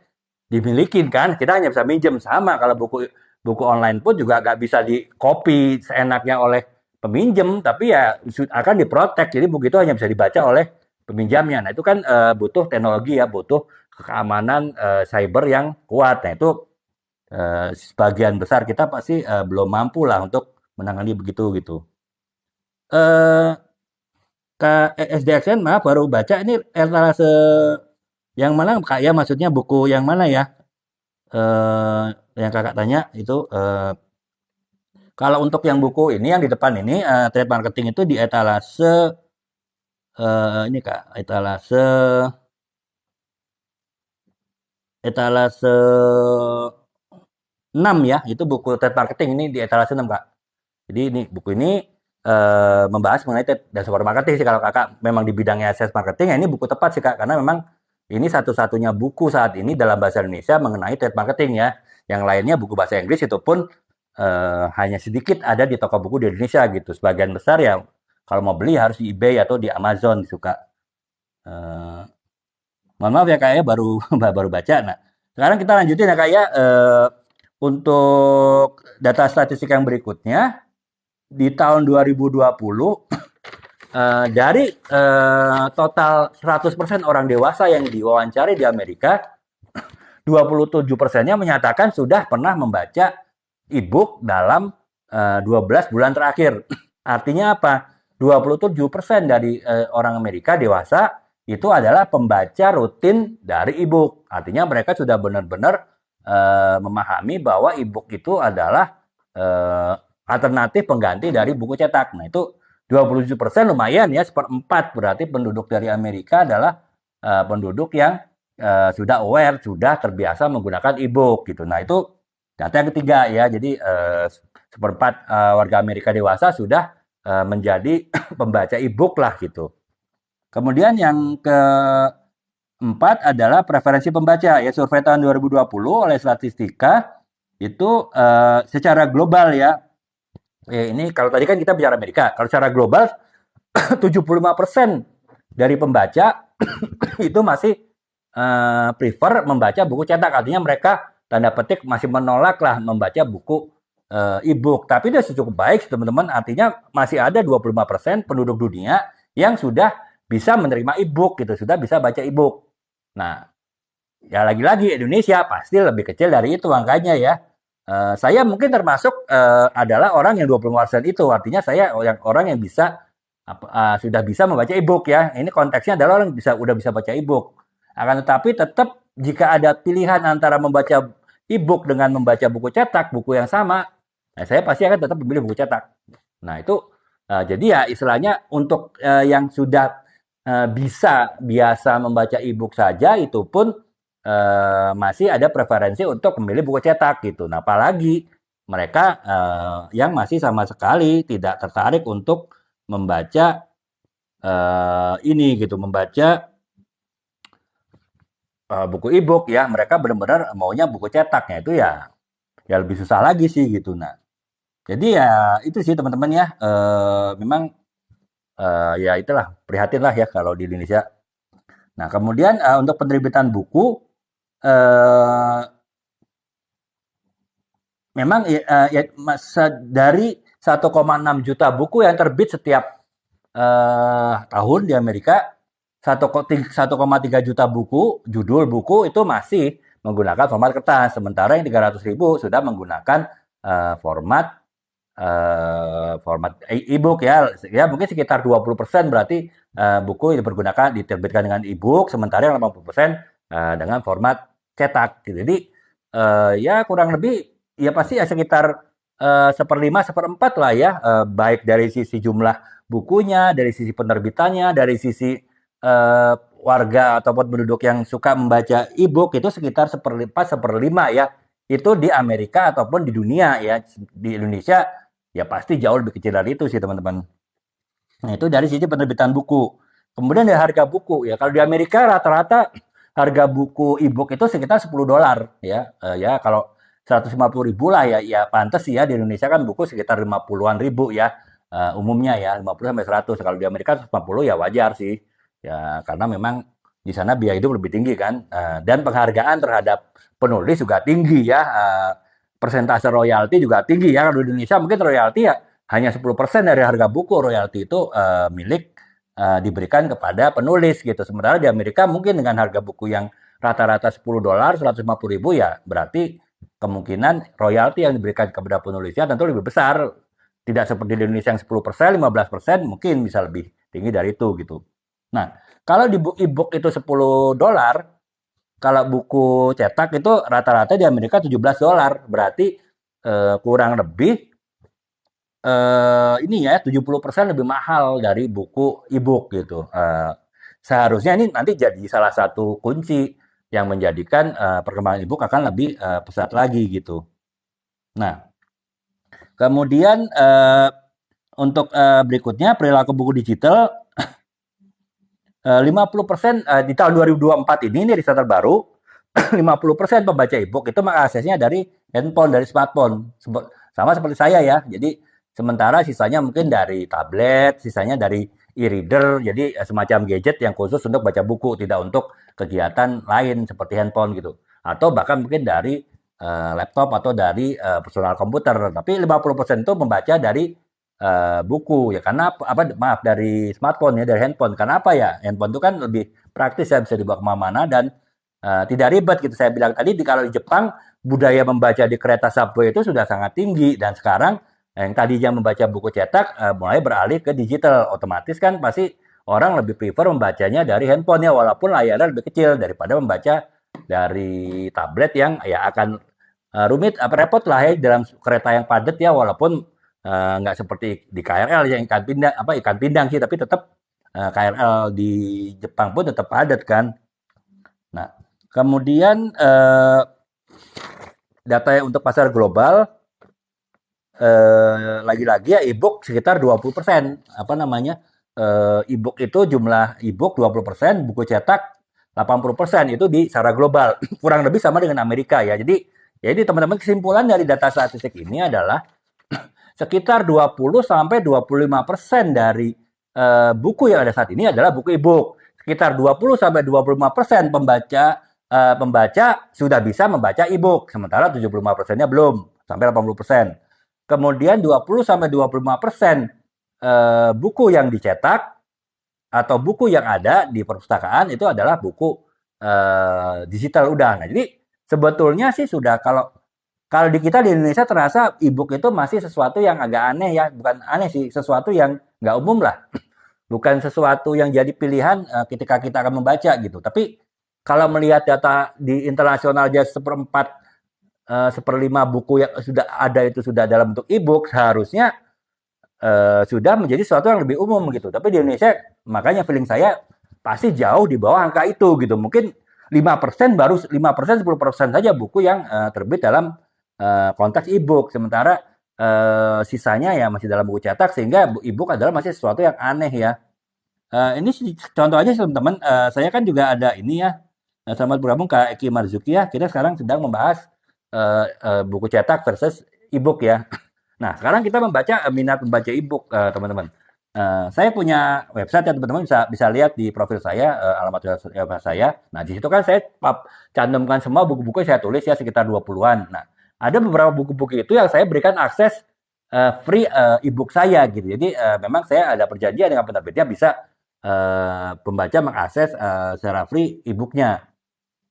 dimilikin kan, kita hanya bisa minjem. Sama kalau buku buku online pun juga nggak bisa di copy seenaknya oleh peminjem, tapi ya akan diprotek. Jadi buku itu hanya bisa dibaca oleh peminjamnya. Nah itu kan butuh teknologi ya, butuh keamanan cyber yang kuat. Nah itu sebagian besar kita pasti belum mampu lah untuk menangani begitu gitu. Ke SDXN maaf baru baca ini etalase yang mana Kak ya, maksudnya buku yang mana ya? Yang Kakak tanya itu kalau untuk yang buku ini yang di depan ini trade marketing itu di etalase ini Kak, etalase 6 ya, itu buku trade marketing ini di etalase 6 Kak. Jadi ini buku ini membahas mengenai trade dan support marketing sih. Kalau Kakak memang di bidangnya sales marketing, ya ini buku tepat sih Kak, karena memang ini satu-satunya buku saat ini dalam bahasa Indonesia mengenai trade marketing ya. Yang lainnya buku bahasa Inggris itu pun hanya sedikit ada di toko buku di Indonesia gitu. Sebagian besar ya kalau mau beli harus di eBay atau di Amazon suka. Mohon maaf ya Kak ya, baru baru baca. Nah, sekarang kita lanjutin ya Kak ya, untuk data statistik yang berikutnya. Di tahun 2020 dari total 100% orang dewasa yang diwawancari di Amerika, 27%-nya menyatakan sudah pernah membaca e-book dalam 12 bulan terakhir. Artinya apa? 27% dari orang Amerika dewasa itu adalah pembaca rutin dari e-book. Artinya mereka sudah benar-benar memahami bahwa e-book itu adalah alternatif pengganti dari buku cetak. Nah itu 27% lumayan ya, seperempat berarti penduduk dari Amerika adalah penduduk yang sudah aware, sudah terbiasa menggunakan e-book gitu. Nah itu data yang ketiga ya, jadi seperempat warga Amerika dewasa sudah menjadi pembaca e-book lah gitu. Kemudian yang keempat adalah preferensi pembaca ya, survei tahun 2020 oleh Statistika itu secara global ya. Ini kalau tadi kan kita bicara Amerika, kalau secara global 75% dari pembaca itu masih prefer membaca buku cetak. Artinya mereka tanda petik masih menolak lah membaca buku e-book. Tapi itu cukup baik teman-teman. Artinya masih ada 25% penduduk dunia yang sudah bisa menerima e-book gitu, sudah bisa baca e-book. Nah, ya lagi-lagi Indonesia pasti lebih kecil dari itu angkanya ya. Saya mungkin termasuk adalah orang yang 20% itu. Artinya saya orang yang bisa sudah bisa membaca e-book ya. Ini konteksnya adalah orang udah bisa baca e-book. Akan tetapi tetap jika ada pilihan antara membaca e-book dengan membaca buku cetak, buku yang sama, Nah, saya pasti akan tetap memilih buku cetak. Nah, itu jadi ya istilahnya untuk yang sudah bisa biasa membaca e-book saja itu pun masih ada preferensi untuk memilih buku cetak gitu. Nah, apalagi mereka yang masih sama sekali tidak tertarik untuk membaca ini gitu, membaca buku e-book ya. Mereka benar-benar maunya buku cetaknya itu ya lebih susah lagi sih gitu. Nah, jadi ya itu sih teman-teman ya. Memang ya itulah prihatin lah ya kalau di Indonesia. Nah, kemudian untuk penerbitan buku eh, memang ya, dari 1,6 juta buku yang terbit setiap tahun di Amerika, 1,3 juta buku, judul buku itu masih menggunakan format kertas, sementara yang 300.000 sudah menggunakan format format e-book ya mungkin sekitar 20% berarti buku yang diterbitkan dengan e-book, sementara yang 80% dengan format cetak. Jadi ya kurang lebih ya pasti ya sekitar seperlima, seperempat lah ya, baik dari sisi jumlah bukunya, dari sisi penerbitannya, dari sisi warga ataupun penduduk yang suka membaca e-book itu sekitar seperempat, seperlima ya. Itu di Amerika ataupun di dunia ya. Di Indonesia ya pasti jauh lebih kecil dari itu sih teman-teman. Nah itu dari sisi penerbitan buku. Kemudian dari harga buku ya. Kalau di Amerika rata-rata harga buku e-book itu sekitar $10 ya. Ya kalau 150.000 lah ya pantas sih ya di Indonesia kan buku sekitar 50-an ribu ya. Umumnya ya 50 sampai 100. Kalau di Amerika 150 ya wajar sih. Ya karena memang di sana biaya hidup lebih tinggi kan. Dan penghargaan terhadap penulis juga tinggi ya. Persentase royalti juga tinggi ya. Kalau di Indonesia mungkin royalti ya hanya 10% dari harga buku royalti itu milik diberikan kepada penulis gitu. Sementara di Amerika mungkin dengan harga buku yang rata-rata $10, 150.000 ya berarti kemungkinan royalti yang diberikan kepada penulisnya tentu lebih besar. Tidak seperti di Indonesia yang 10%, 15%, mungkin bisa lebih tinggi dari itu gitu. Nah, kalau di e-book itu $10, kalau buku cetak itu rata-rata di Amerika $17. Berarti kurang lebih ini ya 70% lebih mahal dari buku e-book gitu. Seharusnya ini nanti jadi salah satu kunci yang menjadikan perkembangan e-book akan lebih pesat lagi gitu. Nah, kemudian untuk berikutnya perilaku buku digital 50% di tahun 2024 ini riset terbaru 50% pembaca e-book itu mengaksesnya dari handphone, dari smartphone. Sama seperti saya ya. Jadi sementara sisanya mungkin dari tablet, sisanya dari e-reader, jadi semacam gadget yang khusus untuk baca buku, tidak untuk kegiatan lain seperti handphone gitu. Atau bahkan mungkin dari laptop atau dari personal komputer. Tapi 50% itu membaca dari buku ya karena apa maaf dari smartphone ya dari handphone. Karena apa ya? Handphone itu kan lebih praktis ya bisa dibawa kemana-mana dan tidak ribet gitu. Saya bilang tadi kalau di Jepang budaya membaca di kereta subway itu sudah sangat tinggi dan sekarang yang tadinya membaca buku cetak mulai beralih ke digital. Otomatis kan pasti orang lebih prefer membacanya dari handphone ya walaupun layarnya lebih kecil daripada membaca dari tablet yang ya akan rumit apa repot lah ya dalam kereta yang padat ya walaupun nggak seperti di KRL yang ikan pindang sih tapi tetap KRL di Jepang pun tetap padat kan. Nah, kemudian data untuk pasar global lagi-lagi ya e-book sekitar 20%. Apa namanya? E-book itu jumlah e-book 20%, buku cetak 80% itu di secara global. Kurang lebih sama dengan Amerika ya. Jadi teman-teman kesimpulan dari data statistik ini adalah sekitar 20 sampai 25% dari buku yang ada saat ini adalah buku e-book. Sekitar 20 sampai 25% pembaca sudah bisa membaca e-book, sementara 75%-nya belum, sampai 80%. Kemudian 20 sampai 25% buku yang dicetak atau buku yang ada di perpustakaan itu adalah buku digital udah. Nah, jadi sebetulnya sih sudah kalau kalau di kita di Indonesia terasa e-book itu masih sesuatu yang agak aneh ya, bukan aneh sih, sesuatu yang nggak umum lah. Bukan sesuatu yang jadi pilihan ketika kita akan membaca gitu. Tapi kalau melihat data di internasional aja seperempat seperlima buku yang sudah ada itu sudah dalam bentuk e-book, seharusnya sudah menjadi sesuatu yang lebih umum gitu. Tapi di Indonesia, makanya feeling saya pasti jauh di bawah angka itu gitu. Mungkin 5% baru 5% 10% saja buku yang terbit dalam konteks e-book. Sementara sisanya ya masih dalam buku cetak, sehingga e-book adalah masih sesuatu yang aneh ya. Ini contoh aja teman-teman, saya kan juga ada ini ya, selamat bergabung Kak Eki Marzuki ya. Kita sekarang sedang membahas buku cetak versus e-book ya. Nah, sekarang kita membaca minat membaca e-book, teman-teman. Saya punya website ya teman-teman, bisa lihat di profil saya, alamat website saya. Nah, di situ kan saya cantumkan semua buku-buku yang saya tulis ya, sekitar 20-an. Nah, ada beberapa buku-buku itu yang saya berikan akses free e-book saya gitu. Jadi memang saya ada perjanjian dengan penerbitnya, bisa pembaca mengakses secara free e-booknya.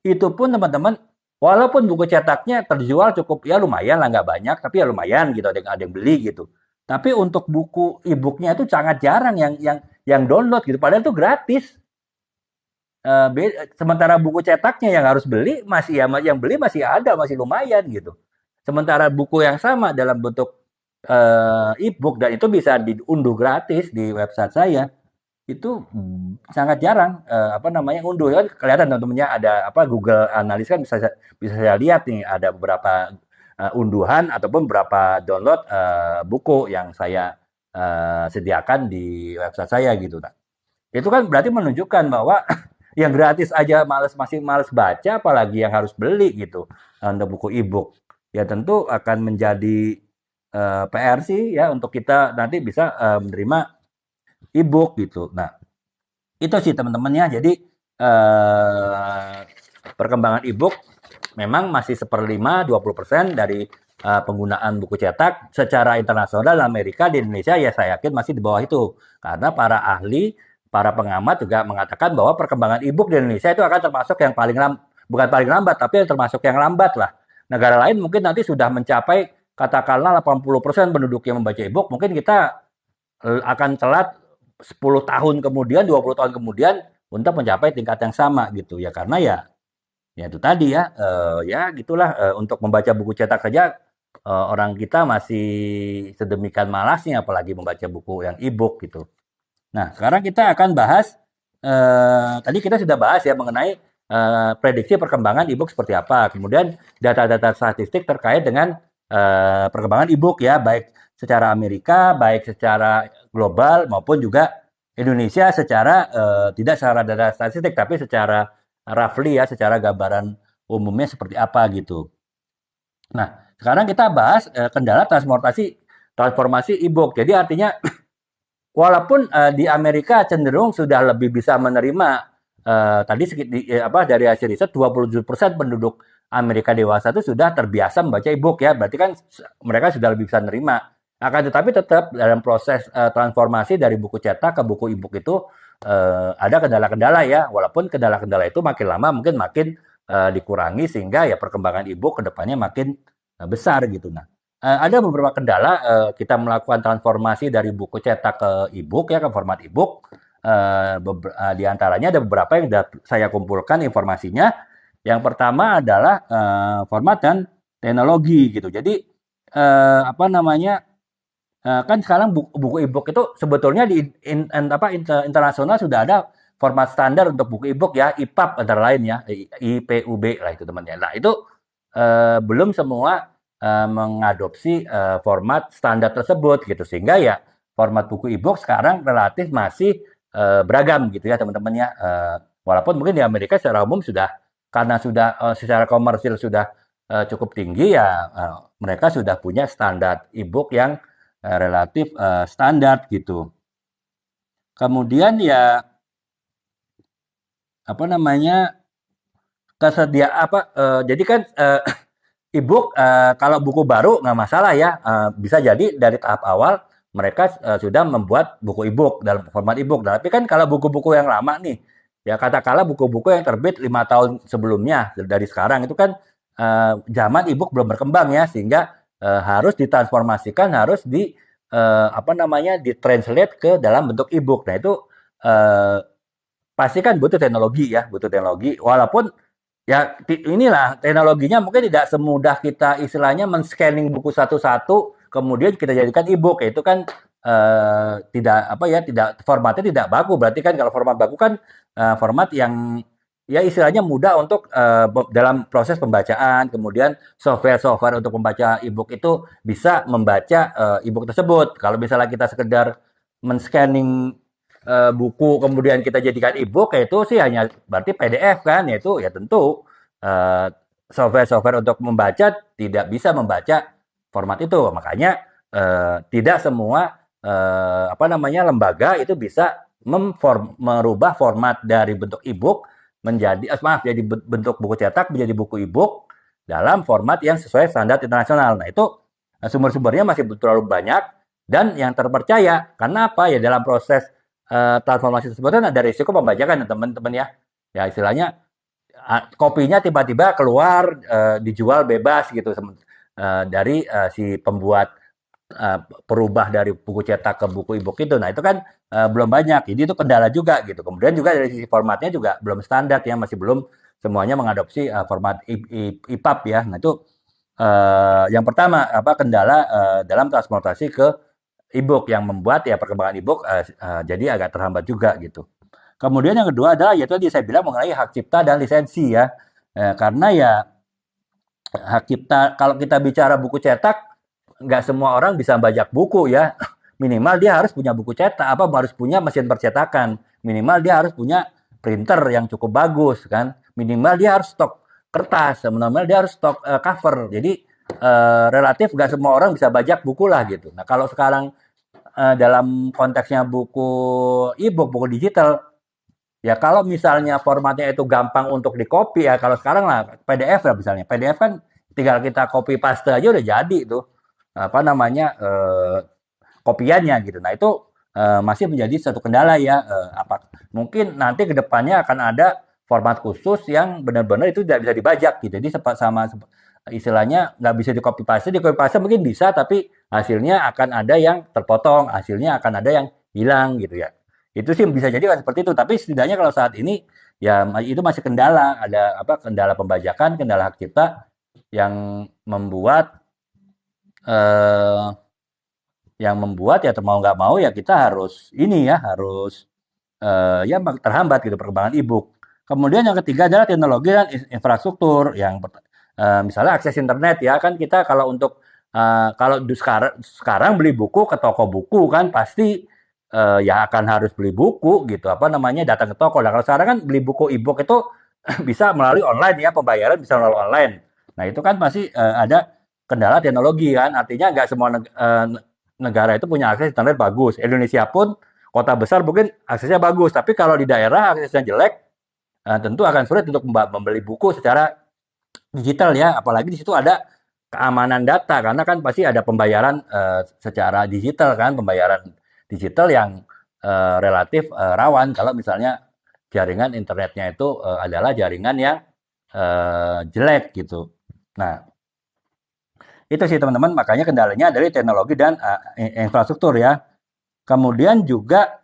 Itu pun teman-teman, walaupun buku cetaknya terjual cukup ya lumayan lah, nggak banyak, tapi ya lumayan gitu, ada yang beli gitu. Tapi untuk buku e-booknya itu sangat jarang yang download gitu, padahal itu gratis. Sementara buku cetaknya yang harus beli masih ya, yang beli masih ada, masih lumayan gitu. Sementara buku yang sama dalam bentuk e-book dan itu bisa diunduh gratis di website saya, itu sangat jarang apa namanya unduh kan. Kelihatan teman-temannya ada apa, Google Analytics kan bisa saya lihat nih, ada beberapa unduhan ataupun beberapa download buku yang saya sediakan di website saya gitu. Nah, itu kan berarti menunjukkan bahwa yang gratis aja masih males baca, apalagi yang harus beli gitu untuk buku e-book. Ya tentu akan menjadi PR sih ya untuk kita nanti bisa menerima e-book gitu. Nah, itu sih teman-teman ya. Jadi perkembangan e-book memang masih 1/5, 20% dari penggunaan buku cetak secara internasional. Amerika, di Indonesia ya saya yakin masih di bawah itu. Karena para ahli, para pengamat juga mengatakan bahwa perkembangan e-book di Indonesia itu akan termasuk yang bukan paling lambat, tapi yang termasuk yang lambat lah. Negara lain mungkin nanti sudah mencapai katakanlah 80% penduduk yang membaca e-book, mungkin kita akan telat 10 tahun kemudian, 20 tahun kemudian untuk mencapai tingkat yang sama gitu ya. Karena ya itu tadi ya, ya gitulah, untuk membaca buku cetak saja orang kita masih sedemikian malasnya, apalagi membaca buku yang e-book gitu. Nah, sekarang kita akan bahas, tadi kita sudah bahas ya mengenai prediksi perkembangan e-book seperti apa. Kemudian data-data statistik terkait dengan perkembangan e-book ya, baik secara Amerika, baik secara global maupun juga Indonesia secara tidak secara data statistik, tapi secara roughly ya, secara gambaran umumnya seperti apa gitu. Nah, sekarang kita bahas kendala transformasi e-book. Jadi artinya walaupun di Amerika cenderung sudah lebih bisa menerima tadi dari hasil riset 27% penduduk Amerika dewasa itu sudah terbiasa membaca e-book ya. Berarti kan mereka sudah lebih bisa menerima. Akan tetapi tetap dalam proses transformasi dari buku cetak ke buku e-book itu ada kendala-kendala ya. Walaupun kendala-kendala itu makin lama mungkin makin dikurangi, sehingga ya perkembangan e-book ke depannya makin besar gitu. Nah, ada beberapa kendala kita melakukan transformasi dari buku cetak ke e-book ya, ke format e-book. Di antaranya ada beberapa yang saya kumpulkan informasinya. Yang pertama adalah format dan teknologi gitu. Jadi apa namanya, kan sekarang buku e-book itu sebetulnya di internasional sudah ada format standar untuk buku e-book ya, EPUB antara lain ya, IPUB lah itu teman-teman. Nah, itu belum semua mengadopsi format standar tersebut gitu, sehingga ya format buku e-book sekarang relatif masih beragam gitu ya teman-teman ya. Walaupun mungkin di Amerika secara umum sudah, karena sudah secara komersil sudah cukup tinggi ya, mereka sudah punya standar e-book yang relatif standar gitu. Kemudian ya apa namanya, jadi kan e-book kalau buku baru nggak masalah ya, bisa jadi dari tahap awal mereka sudah membuat buku e-book dalam format e-book. Tapi kan kalau buku-buku yang lama nih, ya katakanlah buku-buku yang terbit 5 tahun sebelumnya dari sekarang, itu kan zaman e-book belum berkembang ya, sehingga harus ditransformasikan, harus ditranslate ke dalam bentuk e-book. Nah itu pasti kan butuh teknologi ya, butuh teknologi. Walaupun Ya, inilah teknologinya mungkin tidak semudah kita istilahnya men-scanning buku satu-satu, kemudian kita jadikan e-book. Itu kan tidak apa ya, tidak formatnya tidak baku. Berarti kan kalau format baku kan format yang ya istilahnya mudah untuk dalam proses pembacaan. Kemudian software-software untuk membaca e-book itu bisa membaca e-book tersebut. Kalau misalnya kita sekedar men-scanning buku kemudian kita jadikan e-book, ya itu sih hanya berarti PDF kan, yaitu ya tentu eh, software-software untuk membaca tidak bisa membaca format itu. Makanya tidak semua apa namanya lembaga itu bisa merubah format dari bentuk e-book menjadi maaf jadi bentuk buku cetak menjadi buku e-book dalam format yang sesuai standar internasional. Nah, itu sumber-sumbernya masih terlalu banyak dan yang terpercaya. Karena apa? Ya dalam proses transformasi tersebut kan ada risiko pembajakan ya teman-teman ya. Ya istilahnya kopinya tiba-tiba keluar dijual bebas gitu dari si pembuat perubah dari buku cetak ke buku e-book itu. Nah, itu kan belum banyak. Jadi itu kendala juga gitu. Kemudian juga dari sisi formatnya juga belum standar ya, masih belum semuanya mengadopsi format EPUB ya. Nah, itu yang pertama apa kendala dalam transportasi ke e-book yang membuat ya perkembangan e-book jadi agak terhambat juga gitu. Kemudian yang kedua adalah yaitu tadi saya bilang mengenai hak cipta dan lisensi ya. Karena ya hak cipta kalau kita bicara buku cetak nggak semua orang bisa bajak buku ya. Minimal dia harus punya buku cetak apa harus punya mesin percetakan. Minimal dia harus punya printer yang cukup bagus kan. Minimal dia harus stok kertas, minimal dia harus stok cover. Jadi relatif nggak semua orang bisa bajak buku lah gitu. Nah kalau sekarang dalam konteksnya buku e-book, buku digital, ya kalau misalnya formatnya itu gampang untuk di-copy ya, kalau sekarang lah PDF lah misalnya. PDF kan tinggal kita copy paste aja udah jadi tuh. Apa namanya kopiannya gitu. Nah, itu masih menjadi satu kendala ya apa mungkin nanti ke depannya akan ada format khusus yang benar-benar itu tidak bisa dibajak gitu. Jadi sama istilahnya nggak bisa di copy paste mungkin bisa tapi hasilnya akan ada yang terpotong, hasilnya akan ada yang hilang gitu ya. Itu sih bisa jadi kan seperti itu, tapi setidaknya kalau saat ini ya itu masih kendala, ada apa kendala pembajakan, kendala hak cipta yang membuat eh, ya mau nggak mau ya kita harus ini ya harus ya terhambat gitu perkembangan e-book. Kemudian yang ketiga adalah teknologi dan infrastruktur yang misalnya akses internet ya kan kita kalau untuk kalau sekarang beli buku ke toko buku kan pasti ya akan harus beli buku gitu apa namanya datang ke toko. Nah kalau sekarang kan beli buku e-book itu bisa melalui online ya pembayaran bisa melalui online. Nah itu kan masih ada kendala teknologi kan artinya nggak semua negara itu punya akses internet bagus. Indonesia pun kota besar mungkin aksesnya bagus, tapi kalau di daerah aksesnya jelek, tentu akan sulit untuk membeli buku secara digital ya. Apalagi di situ ada keamanan data karena kan pasti ada pembayaran secara digital kan, pembayaran digital yang relatif rawan kalau misalnya jaringan internetnya itu adalah jaringan yang jelek gitu. Nah, itu sih teman-teman, makanya kendalanya dari teknologi dan infrastruktur ya. Kemudian juga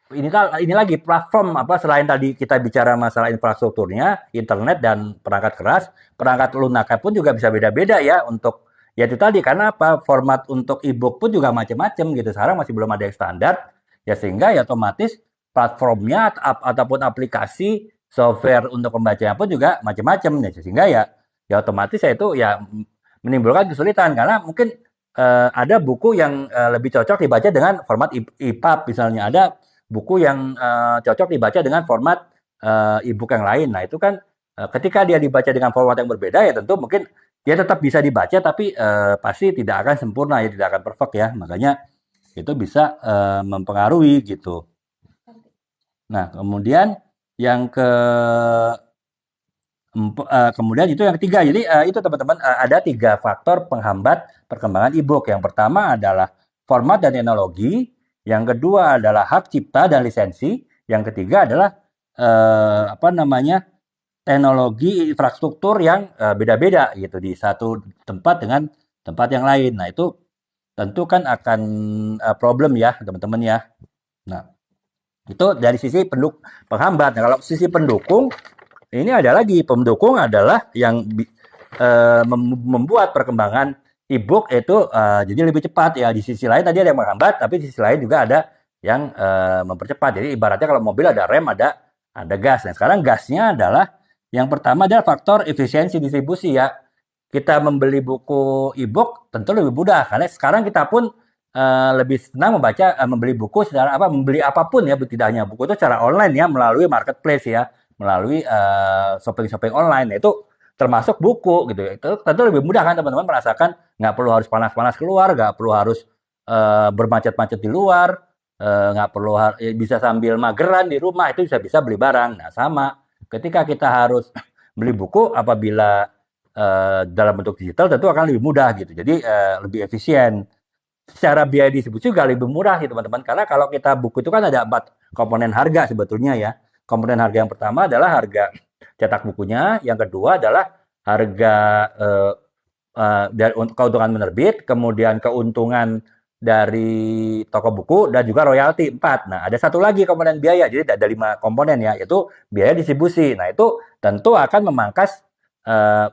ini lagi platform apa selain tadi kita bicara masalah infrastrukturnya, internet dan perangkat lunaknya pun juga bisa beda-beda ya untuk ya itu tadi karena apa format untuk e-book pun juga macam-macam gitu. Sekarang masih belum ada yang standar ya sehingga ya otomatis platformnya ataupun aplikasi software untuk pembacanya pun juga macam-macam ya sehingga ya otomatis ya itu ya menimbulkan kesulitan karena mungkin ada buku yang lebih cocok dibaca dengan format EPUB misalnya, ada buku yang cocok dibaca dengan format e-book yang lain. Nah, itu kan ketika dia dibaca dengan format yang berbeda ya tentu mungkin dia tetap bisa dibaca tapi pasti tidak akan sempurna ya, tidak akan perfect ya. Makanya itu bisa mempengaruhi gitu. Nah, kemudian yang kemudian itu yang ketiga. Jadi itu teman-teman ada 3 faktor penghambat perkembangan e-book. Yang pertama adalah format dan teknologi, yang kedua adalah hak cipta dan lisensi, yang ketiga adalah apa namanya teknologi infrastruktur yang beda-beda gitu di satu tempat dengan tempat yang lain. Nah itu tentu kan akan problem ya teman-teman ya. Nah itu dari sisi penghambat. Nah, kalau sisi pendukung ini ada lagi pendukung adalah yang membuat perkembangan e-book itu jadi lebih cepat ya. Di sisi lain tadi ada yang menghambat, tapi di sisi lain juga ada yang mempercepat. Jadi ibaratnya kalau mobil ada rem, ada gas. Nah, sekarang gasnya adalah yang pertama adalah faktor efisiensi distribusi ya. Kita membeli buku e-book tentu lebih mudah karena sekarang kita pun lebih senang membaca membeli buku secara membeli apapun ya, tidak hanya buku itu secara online ya, melalui marketplace ya, melalui shopping online. Nah, itu termasuk buku gitu. Itu tentu lebih mudah kan teman-teman merasakan, nggak perlu harus panas-panas keluar, nggak perlu harus bermacet-macet di luar, nggak perlu bisa sambil mageran di rumah, itu bisa beli barang. Nah, sama ketika kita harus beli buku apabila dalam bentuk digital tentu akan lebih mudah gitu. Jadi lebih efisien. Secara biaya distribusi juga lebih murah sih teman-teman. Karena kalau kita buku itu kan ada 4 komponen harga sebetulnya ya. Komponen harga yang pertama adalah harga cetak bukunya, yang kedua adalah harga keuntungan menerbit, kemudian keuntungan dari toko buku, dan juga royalti 4. Nah, ada satu lagi komponen biaya, jadi ada 5 komponen ya, yaitu biaya distribusi. Nah, itu tentu akan memangkas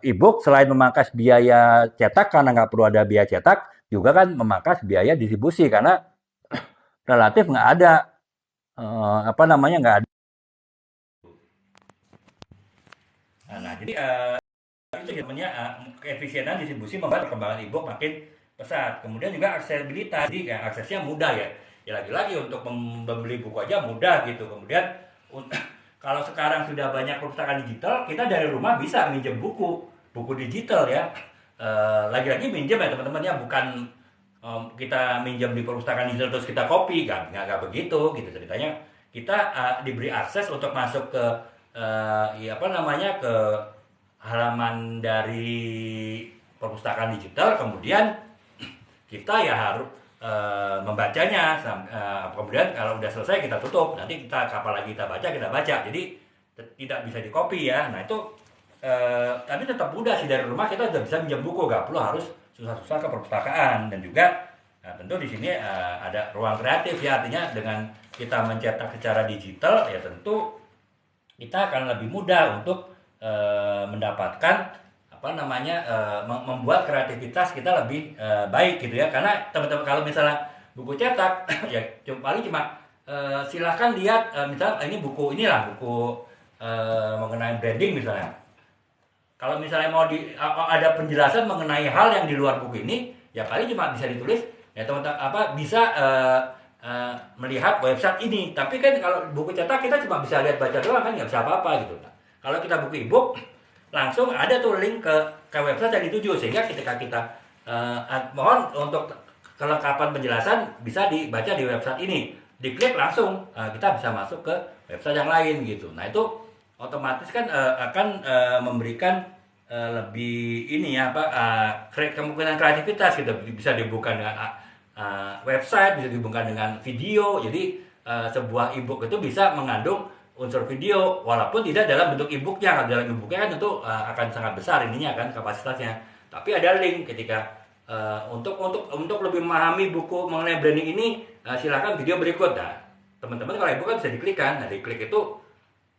e-book, selain memangkas biaya cetak karena nggak perlu ada biaya cetak, juga kan memangkas biaya distribusi karena relatif nggak ada nggak ada. Nah, jadi itu namanya keefisienan distribusi membuat perkembangan e-book makin pesat. Kemudian juga aksesibilitas, jadi aksesnya mudah ya. Ya lagi-lagi untuk membeli buku aja mudah gitu. Kemudian kalau sekarang sudah banyak perpustakaan digital, kita dari rumah bisa minjem buku digital ya. Lagi-lagi minjem ya teman-teman ya, bukan kita minjem di perpustakaan digital terus kita copy, nggak begitu gitu ceritanya. Kita diberi akses untuk masuk ke ke halaman dari perpustakaan digital, kemudian kita ya harus membacanya, kemudian kalau udah selesai kita tutup, nanti kita kapan lagi kita baca, jadi tidak bisa di copy ya. Nah itu tapi tetap mudah sih, dari rumah kita sudah bisa minjem buku, gak perlu harus susah-susah ke perpustakaan. Dan juga tentu di sini ada ruang kreatif ya, artinya dengan kita mencetak secara digital ya tentu kita akan lebih mudah untuk mendapatkan membuat kreativitas kita lebih baik gitu ya. Karena teman-teman kalau misalnya buku cetak ya paling cuma silahkan lihat misalnya ini buku mengenai branding misalnya. Kalau misalnya mau ada penjelasan mengenai hal yang di luar buku ini, ya paling cuma bisa ditulis ya teman-teman bisa melihat website ini. Tapi kan kalau buku cetak kita cuma bisa lihat baca doang kan, nggak bisa apa-apa gitu. Nah, kalau kita buku e-book langsung ada tuh link ke website yang dituju, sehingga ketika kita mohon untuk kelengkapan penjelasan bisa dibaca di website ini, diklik langsung kita bisa masuk ke website yang lain gitu. Nah itu otomatis kan akan memberikan lebih kemungkinan kreativitas gitu, bisa dibuka dengan website, bisa dihubungkan dengan video. Jadi sebuah e-book itu bisa mengandung unsur video walaupun tidak dalam bentuk e-booknya. Kalau dalam e-booknya kan tentu akan sangat besar ininya kan kapasitasnya. Tapi ada link ketika untuk lebih memahami buku mengenai branding ini, silakan video berikut. Nah, teman-teman kalau e-book kan bisa diklik kan. Nah, diklik itu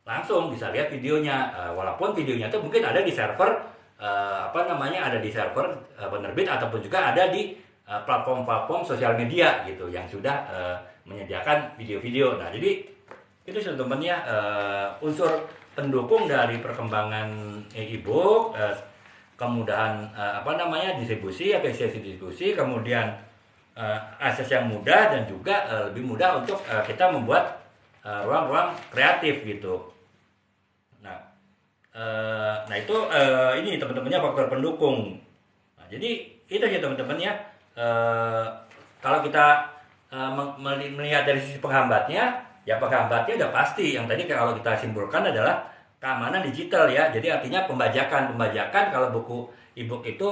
langsung bisa lihat videonya. Walaupun videonya itu mungkin ada di server ada di server penerbit ataupun juga ada di platform-platform sosial media gitu yang sudah menyediakan video-video. Nah, jadi itu sebenarnya unsur pendukung dari perkembangan e-book, kemudahan distribusi, efisiensi distribusi, kemudian akses yang mudah, dan juga lebih mudah untuk kita membuat ruang-ruang kreatif gitu. Nah itu ini teman-temannya faktor pendukung. Nah, jadi itu ya teman-temannya. Kalau kita melihat dari sisi penghambatnya, ya penghambatnya udah pasti. Yang tadi kalau kita simpulkan adalah keamanan digital ya. Jadi artinya pembajakan kalau buku e-book itu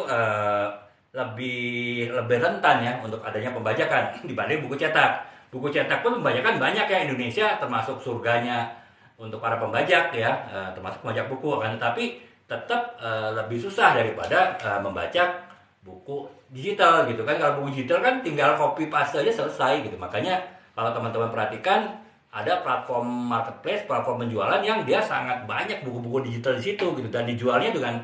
lebih rentan ya untuk adanya pembajakan dibanding buku cetak. Buku cetak pun pembajakan banyak ya, Indonesia termasuk surganya untuk para pembajak ya, termasuk pembajak buku kan. Tetapi tetap lebih susah daripada membajak buku digital gitu kan. Kalau buku digital kan tinggal copy paste aja selesai gitu. Makanya kalau teman-teman perhatikan ada platform marketplace, platform penjualan yang dia sangat banyak buku-buku digital di situ gitu, dan dijualnya dengan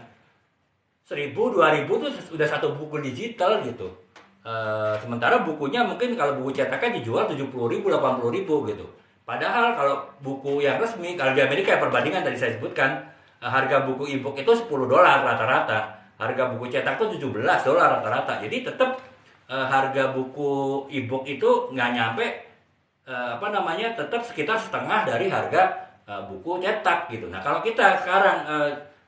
1.000 2.000 tuh udah satu buku digital gitu. Sementara bukunya mungkin kalau buku cetakan dijual 70.000 80.000 gitu. Padahal kalau buku yang resmi, kalau di Amerika perbandingan tadi saya sebutkan, harga buku e-book itu $10 rata-rata, harga buku cetak itu $17 rata-rata. Jadi tetap harga buku e-book itu nggak nyampe, tetap sekitar setengah dari harga buku cetak gitu. Nah kalau kita sekarang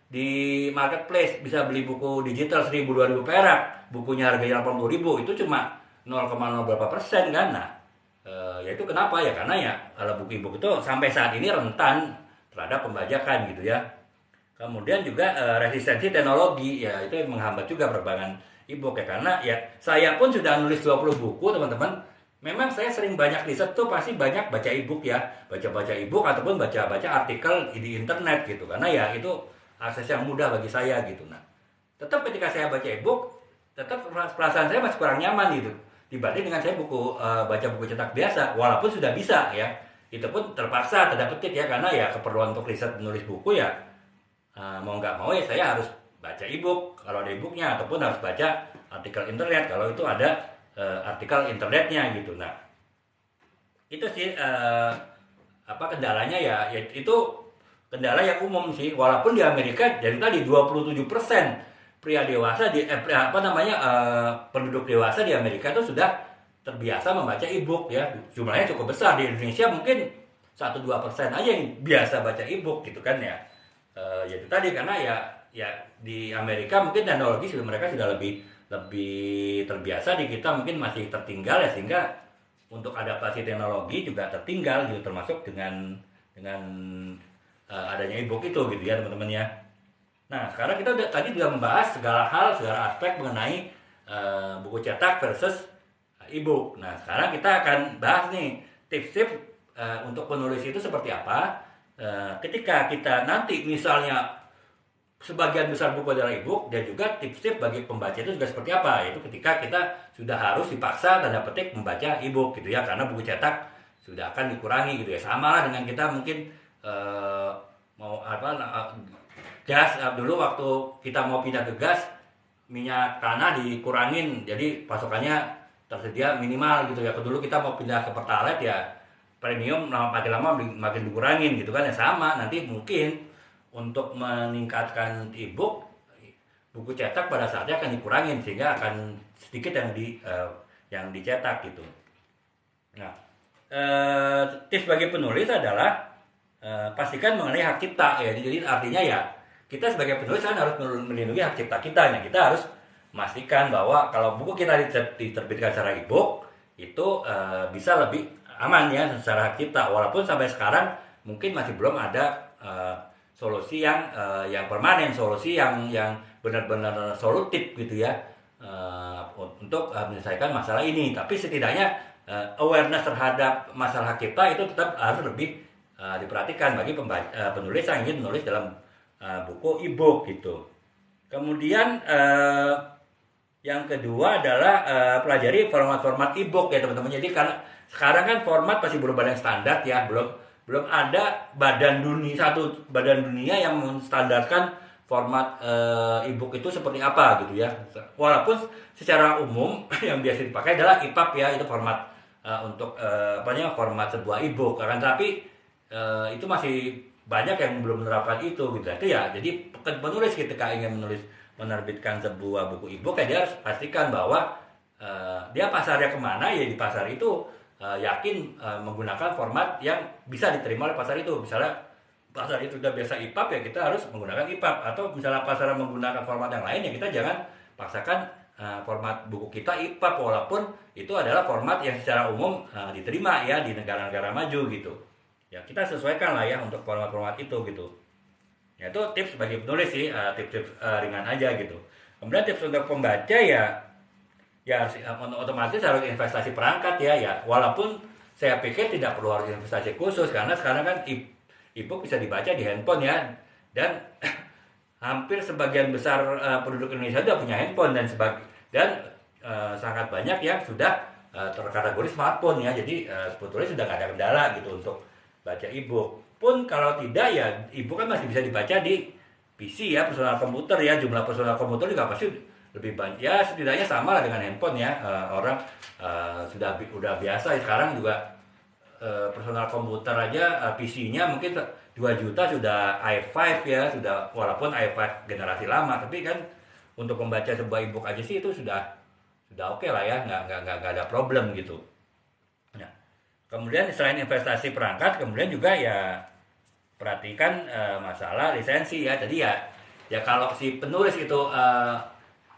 di marketplace bisa beli buku digital 1.000 2.000 perak, bukunya harganya 80.000, itu cuma 0,0 berapa persen kan. Nah ya itu kenapa ya, karena ya kalau buku e-book itu sampai saat ini rentan terhadap pembajakan gitu ya. Kemudian juga resistensi teknologi ya, itu yang menghambat juga perkembangan e-book ya, karena ya saya pun sudah nulis 20 buku teman-teman. Memang saya sering banyak riset tuh pasti banyak baca e-book ya, baca-baca e-book ataupun baca-baca artikel di internet gitu, karena ya itu akses yang mudah bagi saya gitu. Nah tetap ketika saya baca e-book, tetap perasaan saya masih kurang nyaman gitu dibanding dengan saya baca buku cetak biasa, walaupun sudah bisa ya, itu pun terpaksa tanda petik ya, karena ya keperluan untuk riset menulis buku ya, mau nggak mau ya saya harus baca e-book kalau ada e-booknya, ataupun harus baca artikel internet kalau itu ada artikel internetnya gitu. Nah itu sih kendalanya ya, itu kendala yang umum sih, walaupun di Amerika jadi tadi 27% pria dewasa penduduk dewasa di Amerika itu sudah terbiasa membaca e-book ya. Jumlahnya cukup besar. Di Indonesia mungkin 1-2% aja yang biasa baca e-book gitu kan ya. Ya itu tadi, karena ya di Amerika mungkin teknologi mereka sudah lebih terbiasa, di kita mungkin masih tertinggal ya, sehingga untuk adaptasi teknologi juga tertinggal gitu, termasuk dengan adanya e-book itu gitu ya teman-teman ya. Nah sekarang kita tadi sudah membahas segala aspek mengenai buku cetak versus e-book. Nah sekarang kita akan bahas nih tips-tips untuk penulis itu seperti apa. Ketika kita nanti misalnya sebagian besar buku adalah e-book, dan juga tips-tips bagi pembaca itu juga seperti apa, yaitu ketika kita sudah harus dipaksa tanda petik membaca e-book gitu ya, karena buku cetak sudah akan dikurangi gitu ya. Sama lah dengan kita mungkin gas, dulu waktu kita mau pindah ke gas, minyak tanah dikurangin, jadi pasokannya tersedia minimal gitu ya. Dulu kita mau pindah ke Pertalite ya, premium makin lama makin dikurangin gitu kan ya. Sama nanti mungkin untuk meningkatkan e-book, buku cetak pada saatnya akan dikurangin, sehingga akan sedikit yang dicetak gitu. Nah tips bagi penulis adalah pastikan mengenai hak cipta ya. Jadi artinya ya kita sebagai penulis kan harus melindungi hak cipta kita. Nah, kita harus memastikan bahwa kalau buku kita diterbitkan secara e-book itu bisa lebih aman ya secara hak cipta, walaupun sampai sekarang mungkin masih belum ada solusi yang permanen, solusi yang benar-benar solutif gitu ya, untuk menyelesaikan masalah ini. Tapi setidaknya awareness terhadap masalah hak cipta itu tetap harus lebih diperhatikan bagi penulis yang ingin menulis dalam buku e-book gitu. Kemudian yang kedua adalah pelajari format-format e-book ya teman-teman. Jadi karena sekarang kan format masih belum ada yang standar ya, belum ada satu badan dunia yang menstandarkan format e-book itu seperti apa gitu ya. Walaupun secara umum yang biasa dipakai adalah EPUB ya, itu format untuk format sebuah e-book kan, tapi itu masih banyak yang belum menerapkan itu gitu. Itu ya, jadi penulis ketika ingin menerbitkan sebuah buku e-book ya, dia harus pastikan bahwa dia pasarnya kemana ya. Di pasar itu yakin menggunakan format yang bisa diterima oleh pasar itu. Misalnya pasar itu udah biasa EPUB ya, kita harus menggunakan EPUB. Atau misalnya pasar menggunakan format yang lain ya, kita jangan paksakan format buku kita EPUB, walaupun itu adalah format yang secara umum diterima ya di negara-negara maju gitu. Ya kita sesuaikan lah ya untuk format-format itu gitu. Ya itu tips bagi penulis sih, tips-tips ringan aja gitu. Kemudian tips untuk pembaca ya otomatis harus investasi perangkat ya. Walaupun saya pikir tidak perlu harus investasi khusus, karena sekarang kan e-book bisa dibaca di handphone ya, dan hampir sebagian besar penduduk Indonesia sudah punya handphone, dan sangat banyak yang sudah terkategori smartphone ya. Jadi sebetulnya sudah nggak ada kendala gitu untuk baca e-book. Pun kalau tidak ya e-book kan masih bisa dibaca di PC ya, personal komputer ya. Jumlah personal komputer juga pasti lebih banyak ya, setidaknya sama lah dengan handphone ya. Orang udah biasa sekarang juga personal komputer aja, PC-nya mungkin 2 juta sudah i5 ya, sudah, walaupun i5 generasi lama, tapi kan untuk membaca sebuah e-book aja sih itu sudah oke lah ya, nggak ada problem gitu. Nah, kemudian selain investasi perangkat, kemudian juga ya perhatikan masalah lisensi ya. Jadi ya kalau si penulis itu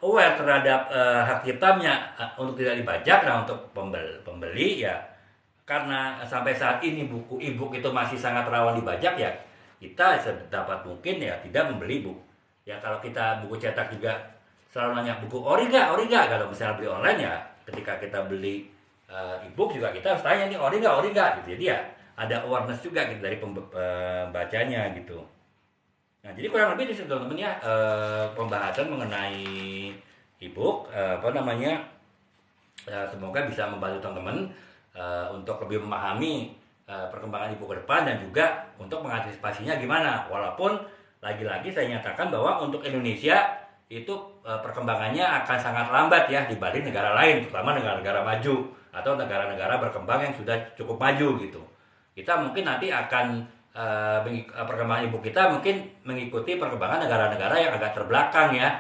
aware terhadap hak ciptanya untuk tidak dibajak, nah untuk pembeli ya, karena sampai saat ini buku e-book itu masih sangat rawan dibajak ya, kita sedapat mungkin ya tidak membeli buku. Ya kalau kita buku cetak juga selalu nanya buku ori nggak, kalau misalnya beli online ya, ketika kita beli e-book juga kita harus tanya nih ori nggak gitu. Jadi ya ada awareness juga gitu dari pembacanya gitu. Nah, jadi kurang lebih di situ teman-teman ya, pembahasan mengenai e-book semoga bisa membantu teman-teman untuk lebih memahami perkembangan e-book ke depan, dan juga untuk mengantisipasinya gimana. Walaupun lagi-lagi saya nyatakan bahwa untuk Indonesia itu perkembangannya akan sangat lambat ya dibanding negara lain, terutama negara-negara maju atau negara-negara berkembang yang sudah cukup maju gitu. Kita mungkin nanti akan perkembangan e-book kita mungkin mengikuti perkembangan negara-negara yang agak terbelakang ya.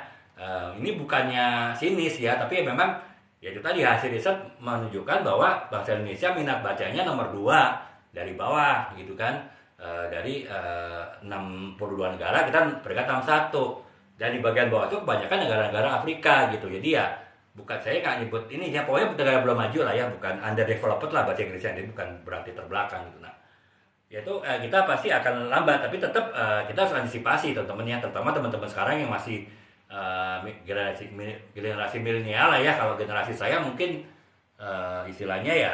Ini bukannya sinis ya, tapi memang ya itu tadi hasil riset menunjukkan bahwa bangsa Indonesia minat bacanya nomor 2 dari bawah gitu kan. Dari 62 negara kita peringkat 61, dan di bagian bawah itu kebanyakan negara-negara Afrika gitu. Jadi ya bukan, saya nggak nyebut ini ya, pokoknya negara belum maju lah ya, bukan underdeveloped lah bahasa Inggrisnya, jadi bukan berarti terbelakang gitu. Nah, yaitu kita pasti akan lambat, tapi tetap kita harus antisipasi teman-teman ya, terutama teman-teman sekarang yang masih generasi milenial lah ya. Kalau generasi saya mungkin istilahnya ya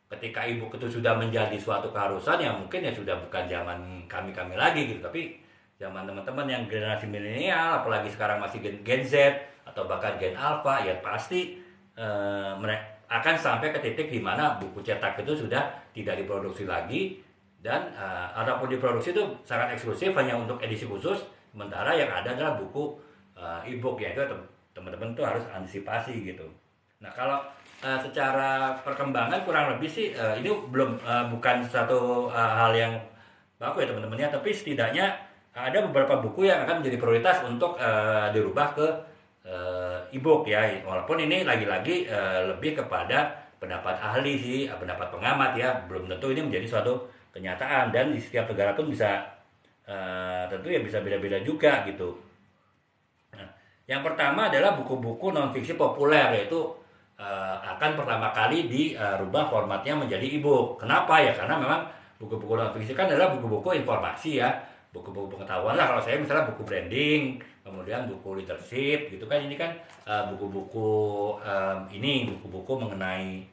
ketika e-book itu sudah menjadi suatu keharusan ya, mungkin ya sudah bukan zaman kami lagi gitu, tapi zaman teman-teman yang generasi milenial, apalagi sekarang masih Gen Z atau bahkan Gen Alpha, ya pasti mereka akan sampai ke titik di mana buku cetak itu sudah tidak diproduksi lagi, dan ataupun diproduksi itu sangat eksklusif hanya untuk edisi khusus, sementara yang ada adalah buku e-book ya. Itu teman-teman tuh harus antisipasi gitu. Nah, kalau secara perkembangan kurang lebih sih ini bukan satu hal yang baku ya teman-teman ya, tapi setidaknya ada beberapa buku yang akan menjadi prioritas untuk dirubah ke e-book ya. Walaupun ini lagi-lagi lebih kepada pendapat ahli sih, pendapat pengamat ya, belum tentu ini menjadi suatu kenyataan, dan di setiap negara pun bisa tentu ya bisa beda-beda juga gitu. Nah, yang pertama adalah buku-buku non-fiksi populer, yaitu akan pertama kali dirubah formatnya menjadi e-book. Kenapa ya? Karena memang buku-buku non-fiksi kan adalah buku-buku informasi ya, buku-buku pengetahuan lah. Kalau saya misalnya buku branding, kemudian buku leadership gitu kan, ini kan buku-buku buku-buku mengenai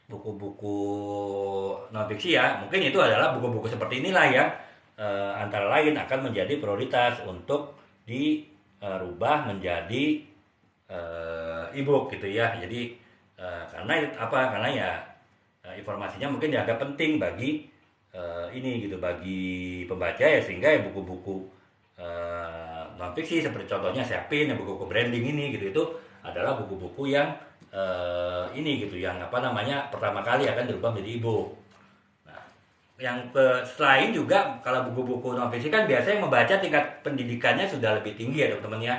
buku-buku non-fiksi ya. Mungkin itu adalah buku-buku seperti inilah yang antara lain akan menjadi prioritas untuk dirubah menjadi e-book gitu ya. Jadi karena ya informasinya mungkin dianggap penting bagi bagi pembaca ya, sehingga ya buku-buku non-fiksi seperti contohnya Siapin, yang buku-buku branding ini gitu, itu adalah buku-buku yang yang pertama kali akan dirubah menjadi e-book. Yang selain juga kalau buku-buku non-fiksi kan biasanya yang membaca tingkat pendidikannya sudah lebih tinggi ya teman-teman ya.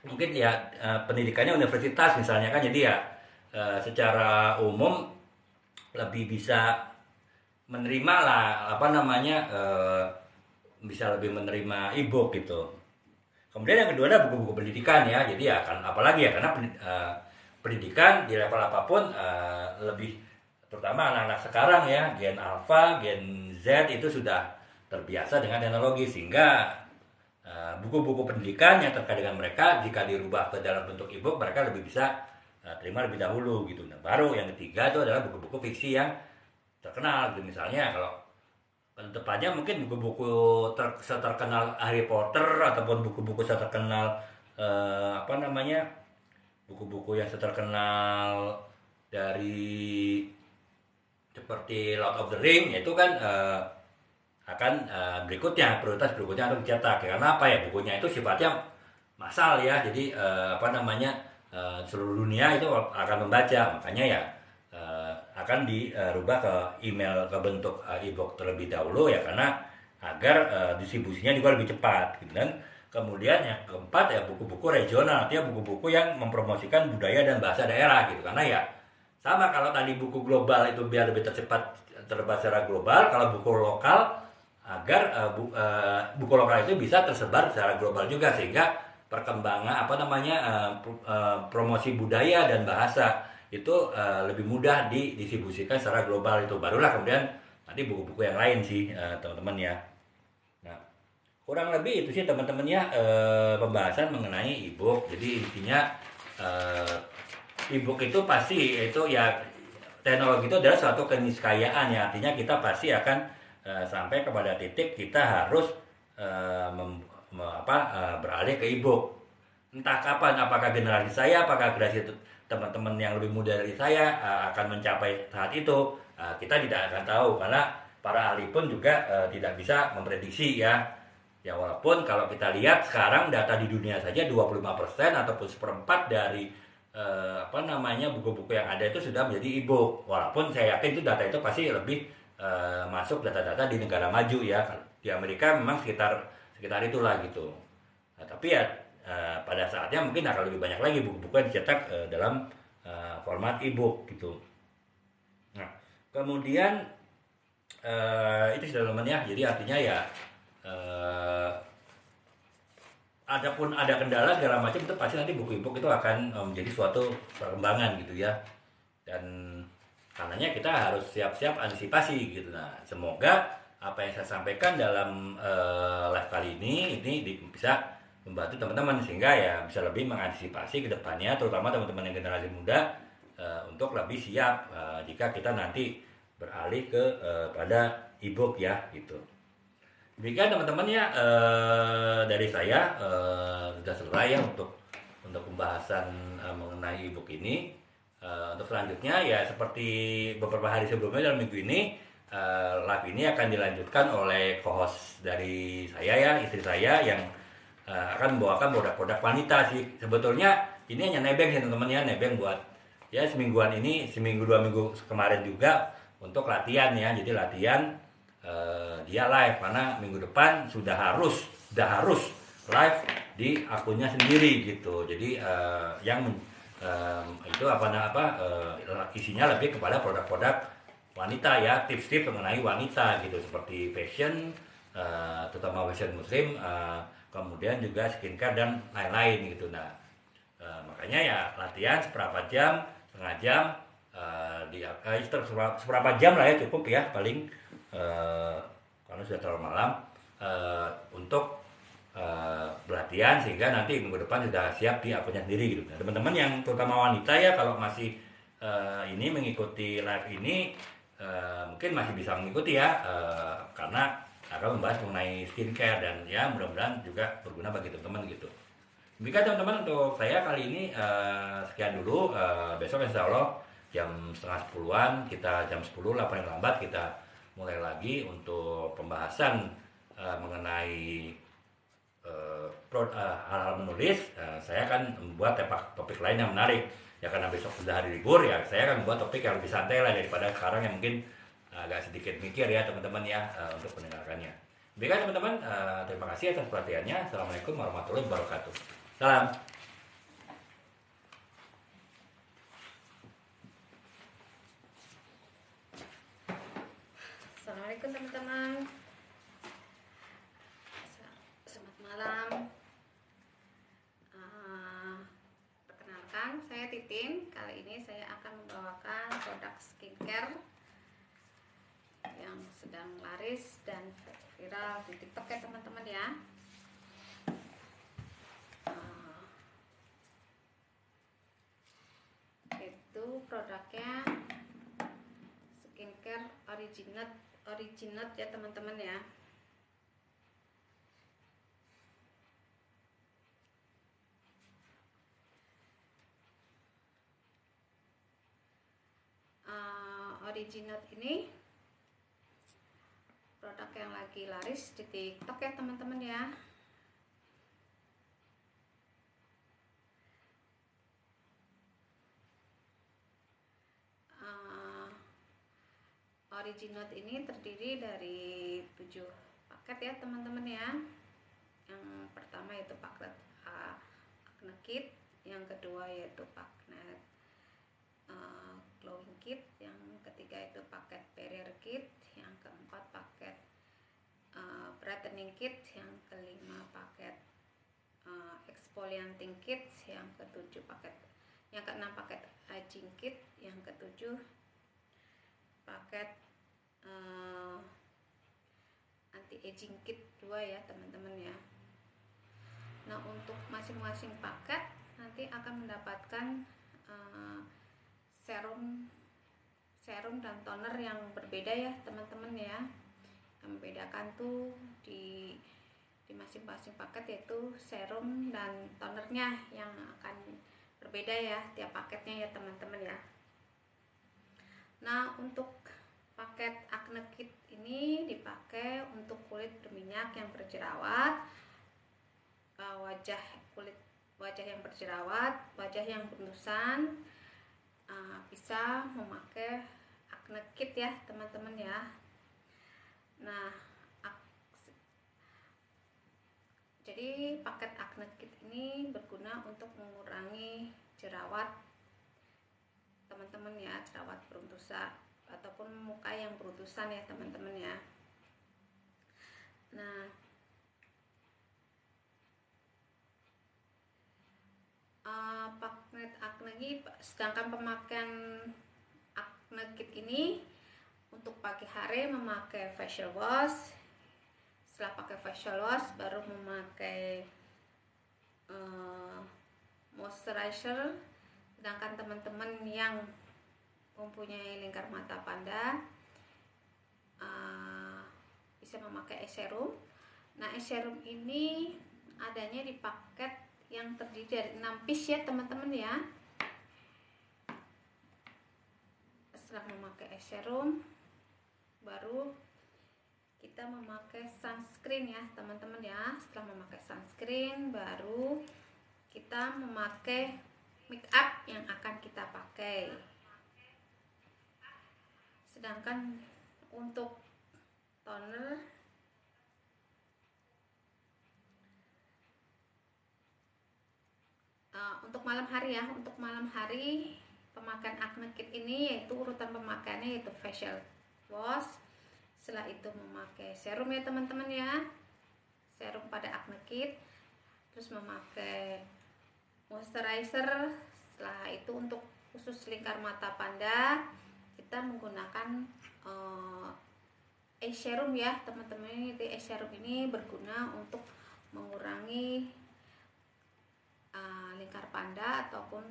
Mungkin ya pendidikannya universitas misalnya kan, jadi ya secara umum lebih bisa menerima lah bisa lebih menerima e-book gitu. Kemudian yang kedua ada buku-buku pendidikan ya. Jadi ya kan apalagi ya, karena pendidikan di level apapun lebih, terutama anak-anak sekarang ya, Gen Alpha, Gen Z itu sudah terbiasa dengan teknologi, sehingga buku-buku pendidikan yang terkait dengan mereka jika dirubah ke dalam bentuk e-book, mereka lebih bisa terima lebih dahulu gitu. Nah, baru yang ketiga itu adalah buku-buku fiksi yang terkenal gitu. Misalnya kalau depannya mungkin buku-buku terkenal Harry Potter ataupun buku-buku terkenal apa namanya, buku-buku yang terkenal dari seperti Lord of the Ring itu kan akan berikutnya, prioritas berikutnya harus dicetak. Karena apa ya, bukunya itu sifatnya massal ya, jadi apa namanya, seluruh dunia itu akan membaca, makanya ya akan dirubah ke email, ke bentuk e-book terlebih dahulu ya, karena agar distribusinya juga lebih cepat gitu. Dan kemudian yang keempat ya buku-buku regional, artinya buku-buku yang mempromosikan budaya dan bahasa daerah gitu. Karena ya sama, kalau tadi buku global itu biar lebih tercepat terbaca secara global, kalau buku lokal agar buku lokal itu bisa tersebar secara global juga, sehingga perkembangan apa namanya, promosi budaya dan bahasa itu lebih mudah didistribusikan secara global. Itu barulah kemudian nanti buku-buku yang lain sih teman-teman ya. Nah, kurang lebih itu sih teman-temannya pembahasan mengenai e-book. Jadi intinya eh, e-book itu pasti itu ya, teknologi itu adalah suatu keniscayaan ya, artinya kita pasti akan sampai kepada titik kita harus beralih ke e-book. Entah kapan, apakah generasi saya, apakah generasi teman-teman yang lebih muda dari saya akan mencapai saat itu, kita tidak akan tahu, karena para ahli pun juga tidak bisa memprediksi ya. Ya walaupun kalau kita lihat sekarang data di dunia saja 25% ataupun seperempat dari apa namanya, buku-buku yang ada itu sudah menjadi e-book. Walaupun saya yakin itu data itu pasti lebih masuk data-data di negara maju ya. Di Amerika memang sekitar sekitar itulah gitu. Nah, tapi ya pada saatnya mungkin akan lebih banyak lagi buku-buku yang dicetak dalam format e-book gitu. Nah, kemudian itu sudah teman ya. Jadi artinya ya eh, adapun ada kendala segala macam, itu pasti nanti buku e-book itu akan menjadi suatu perkembangan gitu ya. Dan karenanya kita harus siap-siap antisipasi gitu. Nah, semoga apa yang saya sampaikan dalam live kali ini bisa membantu teman-teman, sehingga ya bisa lebih mengantisipasi ke depannya, terutama teman-teman yang generasi muda untuk lebih siap jika kita nanti beralih ke pada e-book ya gitu. Demikian teman-teman ya, dari saya sudah selesai ya untuk pembahasan mengenai e-book ini. Untuk selanjutnya ya seperti beberapa hari sebelumnya, dalam minggu ini live ini akan dilanjutkan oleh co-host dari saya ya, istri saya, yang akan membawakan produk-produk wanita sih. Sebetulnya ini hanya nebeng ya teman-teman ya, nebeng buat ya semingguan ini, seminggu 2 minggu kemarin juga untuk latihan ya. Jadi latihan dia live, karena minggu depan sudah harus live di akunnya sendiri gitu. Jadi yang itu isinya lebih kepada produk-produk wanita ya, tips-tips mengenai wanita gitu, seperti fashion, terutama fashion muslim, kemudian juga skincare dan lain-lain gitu. Nah, makanya ya latihan seberapa jam, setengah jam, seberapa jam lah ya, cukup ya paling, karena sudah terlalu malam, untuk pelatihan, sehingga nanti minggu depan sudah siap di akunnya sendiri gitu. Nah, teman-teman yang terutama wanita ya, kalau masih ini mengikuti live ini, mungkin masih bisa mengikuti ya, karena akan membahas mengenai skincare, dan ya mudah-mudahan juga berguna bagi teman-teman gitu. Demikian teman-teman untuk saya kali ini, sekian dulu. Besok insya Allah jam setengah 10-an, kita jam 10 lah paling lambat kita mulai lagi untuk pembahasan mengenai hal-hal menulis. Saya akan membuat topik lain yang menarik ya, karena besok sudah hari libur ya. Saya akan membuat topik yang lebih santai lah daripada sekarang yang mungkin agak sedikit mikir ya teman-teman ya, untuk mendengarkannya. Demikian teman-teman, terima kasih atas perhatiannya. Assalamualaikum warahmatullahi wabarakatuh. Salam. Assalamualaikum teman-teman. Selamat malam. Perkenalkan, saya Titin. Kali ini saya akan membawakan produk skincare yang sedang laris dan viral di TikTok ya teman-teman ya. Itu produknya skincare original originate ya teman-teman ya. Originate ini produk yang lagi laris di TikTok ya teman-teman ya. Originate ini terdiri dari 7 paket ya teman-teman ya. Yang pertama yaitu paket acne kit, yang kedua yaitu paket glowing kit, yang ketiga itu paket barrier kit, yang keempat paket brightening kit, yang kelima paket exfoliating kit, yang ketujuh paket, yang keenam paket aging kit, yang ketujuh paket anti aging kit 2 ya teman-teman ya. Nah, untuk masing-masing paket nanti akan mendapatkan serum dan toner yang berbeda ya teman-teman ya. Yang membedakan tuh di masing-masing paket yaitu serum dan tonernya yang akan berbeda ya tiap paketnya ya teman-teman ya. Nah, untuk paket acne kit ini dipakai untuk kulit berminyak yang berjerawat, wajah yang berjerawat, wajah yang beruntusan, bisa memakai acne kit ya teman-teman ya. Nah, jadi paket acne kit ini berguna untuk mengurangi jerawat teman-teman ya, jerawat beruntusan ataupun muka yang beruntusan ya teman-teman ya. Nah, paket acne kit, sedangkan pemakaian acne kit ini untuk pagi hari memakai facial wash, setelah pakai facial wash baru memakai moisturizer. Sedangkan teman-teman yang mempunyai lingkar mata panda bisa memakai eye serum. Nah, eye serum ini adanya di paket yang terdiri dari 6 piece ya teman-teman ya. Setelah memakai eye serum baru kita memakai sunscreen ya teman-teman ya. Setelah memakai sunscreen baru kita memakai make up yang akan kita pakai. Sedangkan untuk toner untuk malam hari ya, untuk malam hari pemakaian acne kit ini yaitu urutan pemakaiannya yaitu facial wash, setelah itu memakai serum ya teman-teman ya, serum pada acne kit, terus memakai moisturizer. Setelah itu untuk khusus lingkar mata panda kita menggunakan eye serum ya teman-teman. Eye serum ini berguna untuk mengurangi lingkar panda ataupun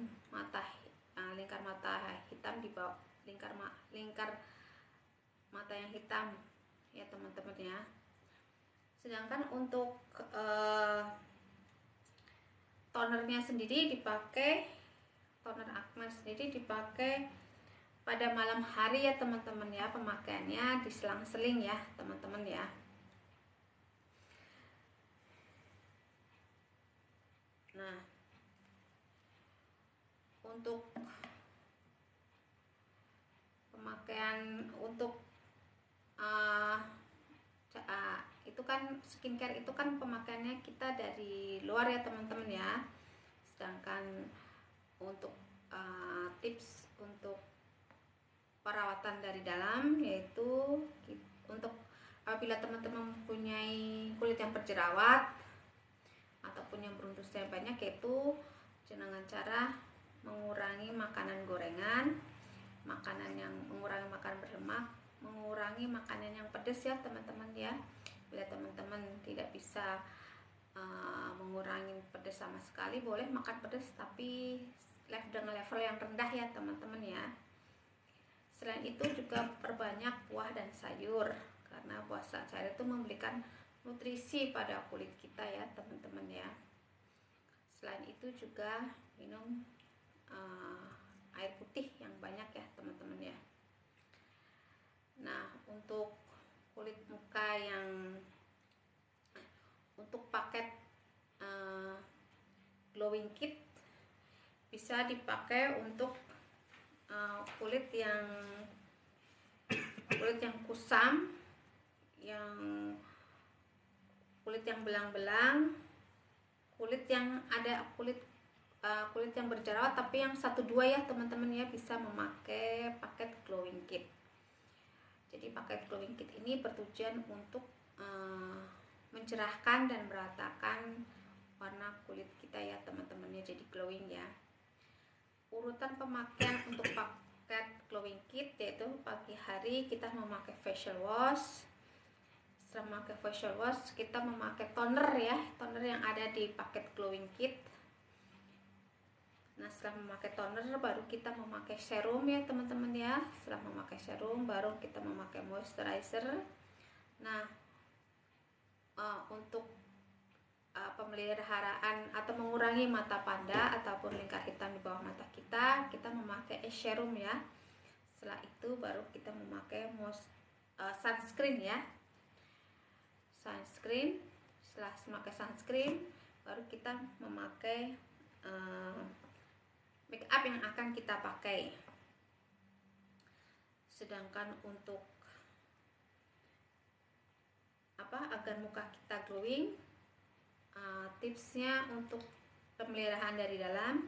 lingkar mata hitam di bawah lingkar mata yang hitam ya teman-teman ya. Sedangkan untuk tonernya sendiri dipakai, toner acne sendiri dipakai pada malam hari ya teman-teman ya, pemakaiannya diselang-seling ya teman-teman ya. Nah, untuk pemakaian untuk itu kan skincare itu kan pemakaiannya kita dari luar ya teman-teman ya. Sedangkan untuk tips untuk perawatan dari dalam yaitu untuk apabila teman-teman mempunyai kulit yang berjerawat ataupun yang beruntusnya banyak, yaitu dengan cara mengurangi makanan gorengan, mengurangi makanan berlemak, mengurangi makanan yang pedas ya teman-teman ya. Bila teman-teman tidak bisa mengurangi pedas sama sekali, boleh makan pedas tapi dengan level yang rendah ya teman-teman ya. Selain itu juga perbanyak buah dan sayur, karena buah dan sayur itu memberikan nutrisi pada kulit kita ya teman-teman ya. Selain itu juga minum air putih yang banyak ya teman-teman ya. Nah, untuk kulit muka yang untuk paket glowing kit bisa dipakai untuk kulit yang kusam, kulit yang belang-belang, kulit yang berjerawat, tapi yang 1-2 ya teman-teman ya, bisa memakai paket glowing kit. Jadi paket glowing kit ini bertujuan untuk mencerahkan dan meratakan warna kulit kita ya teman-teman ya, jadi glowing ya. Urutan pemakaian untuk paket glowing kit yaitu pagi hari kita memakai facial wash. Setelah memakai facial wash, kita memakai toner ya, toner yang ada di paket glowing kit. Nah, setelah memakai toner baru kita memakai serum ya teman-teman ya. Setelah memakai serum baru kita memakai moisturizer. Nah, untuk pemeliharaan atau mengurangi mata panda ataupun lingkar hitam di bawah mata kita, kita memakai serum ya. Setelah itu baru kita memakai sunscreen ya. Sunscreen. Setelah memakai sunscreen baru kita memakai make up yang akan kita pakai. Sedangkan untuk agar muka kita glowing, tipsnya untuk pemeliharaan dari dalam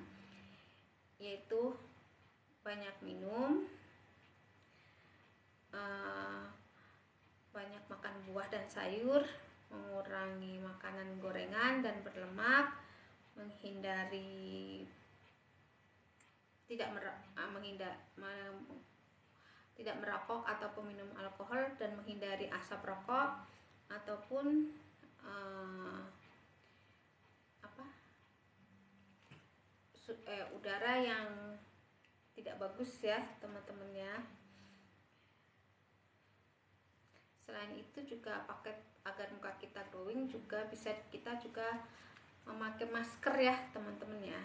yaitu banyak minum, banyak makan buah dan sayur, mengurangi makanan gorengan dan berlemak, menghindari tidak merokok ataupun minum alkohol, dan menghindari asap rokok ataupun udara yang tidak bagus ya teman-teman ya. Selain itu juga paket agar muka kita glowing juga bisa kita juga memakai masker ya teman-teman ya.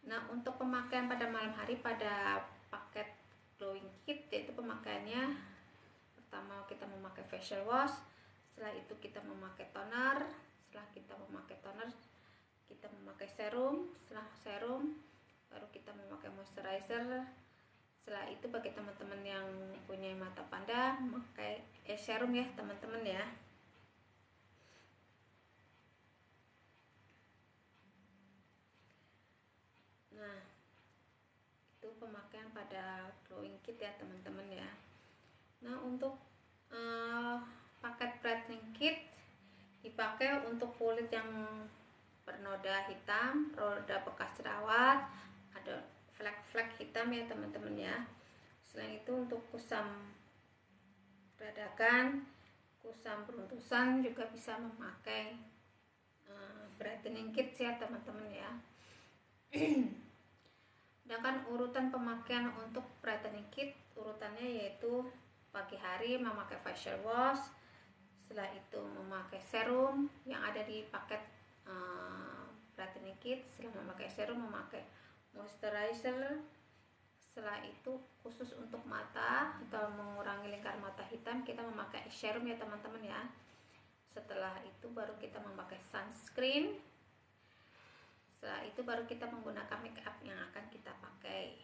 Nah, untuk pemakaian pada malam hari pada paket glowing kit, yaitu pemakaiannya pertama kita memakai facial wash, setelah itu kita memakai toner, setelah kita memakai toner kita memakai serum, setelah serum baru kita memakai moisturizer. Setelah itu bagi teman-teman yang punya mata panda memakai serum ya teman-teman ya. Nah, itu pemakaian pada glowing kit ya teman-teman ya. Nah, untuk paket brightening kit dipakai untuk kulit yang bernoda hitam, roda bekas jerawat, ada flek-flek hitam ya teman-teman ya. Selain itu untuk kusam dadakan, kusam beruntusan juga bisa memakai brightening kit ya teman-teman ya. Sedangkan urutan pemakaian untuk brightening kit urutannya yaitu pagi hari memakai facial wash, setelah itu memakai serum yang ada di paket brightening kit, setelah memakai serum memakai moisturizer, setelah itu khusus untuk mata atau mengurangi lingkar mata hitam kita memakai serum ya teman-teman ya. Setelah itu baru kita memakai sunscreen, setelah itu baru kita menggunakan make up yang akan kita pakai.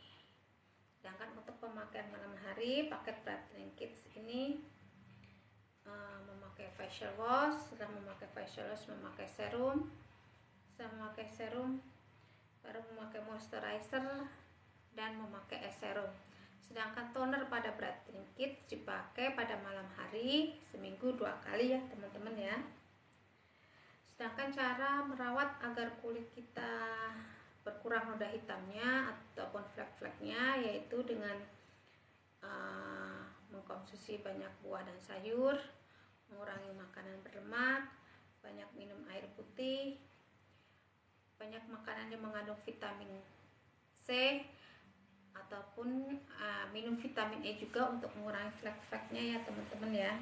Sedangkan untuk pemakaian malam hari paket brightening kits ini memakai facial wash, setelah memakai facial wash memakai serum, setelah memakai serum baru memakai moisturizer dan memakai serum. Sedangkan toner pada brightening kit dipakai pada malam hari seminggu 2 kali ya teman-teman ya. Sedangkan cara merawat agar kulit kita berkurang noda hitamnya ataupun flek-fleknya yaitu dengan mengkonsumsi banyak buah dan sayur, mengurangi makanan berlemak, banyak minum air putih, banyak makanan yang mengandung vitamin C, ataupun minum vitamin E juga untuk mengurangi flek-fleknya ya teman-teman ya.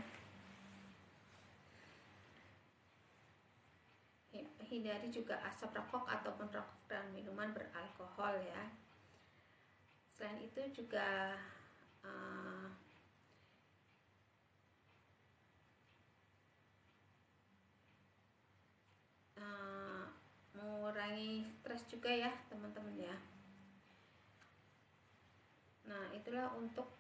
Hindari juga asap rokok ataupun rokok dan minuman beralkohol ya. Selain itu juga mengurangi stres juga ya teman-teman ya. Nah itulah untuk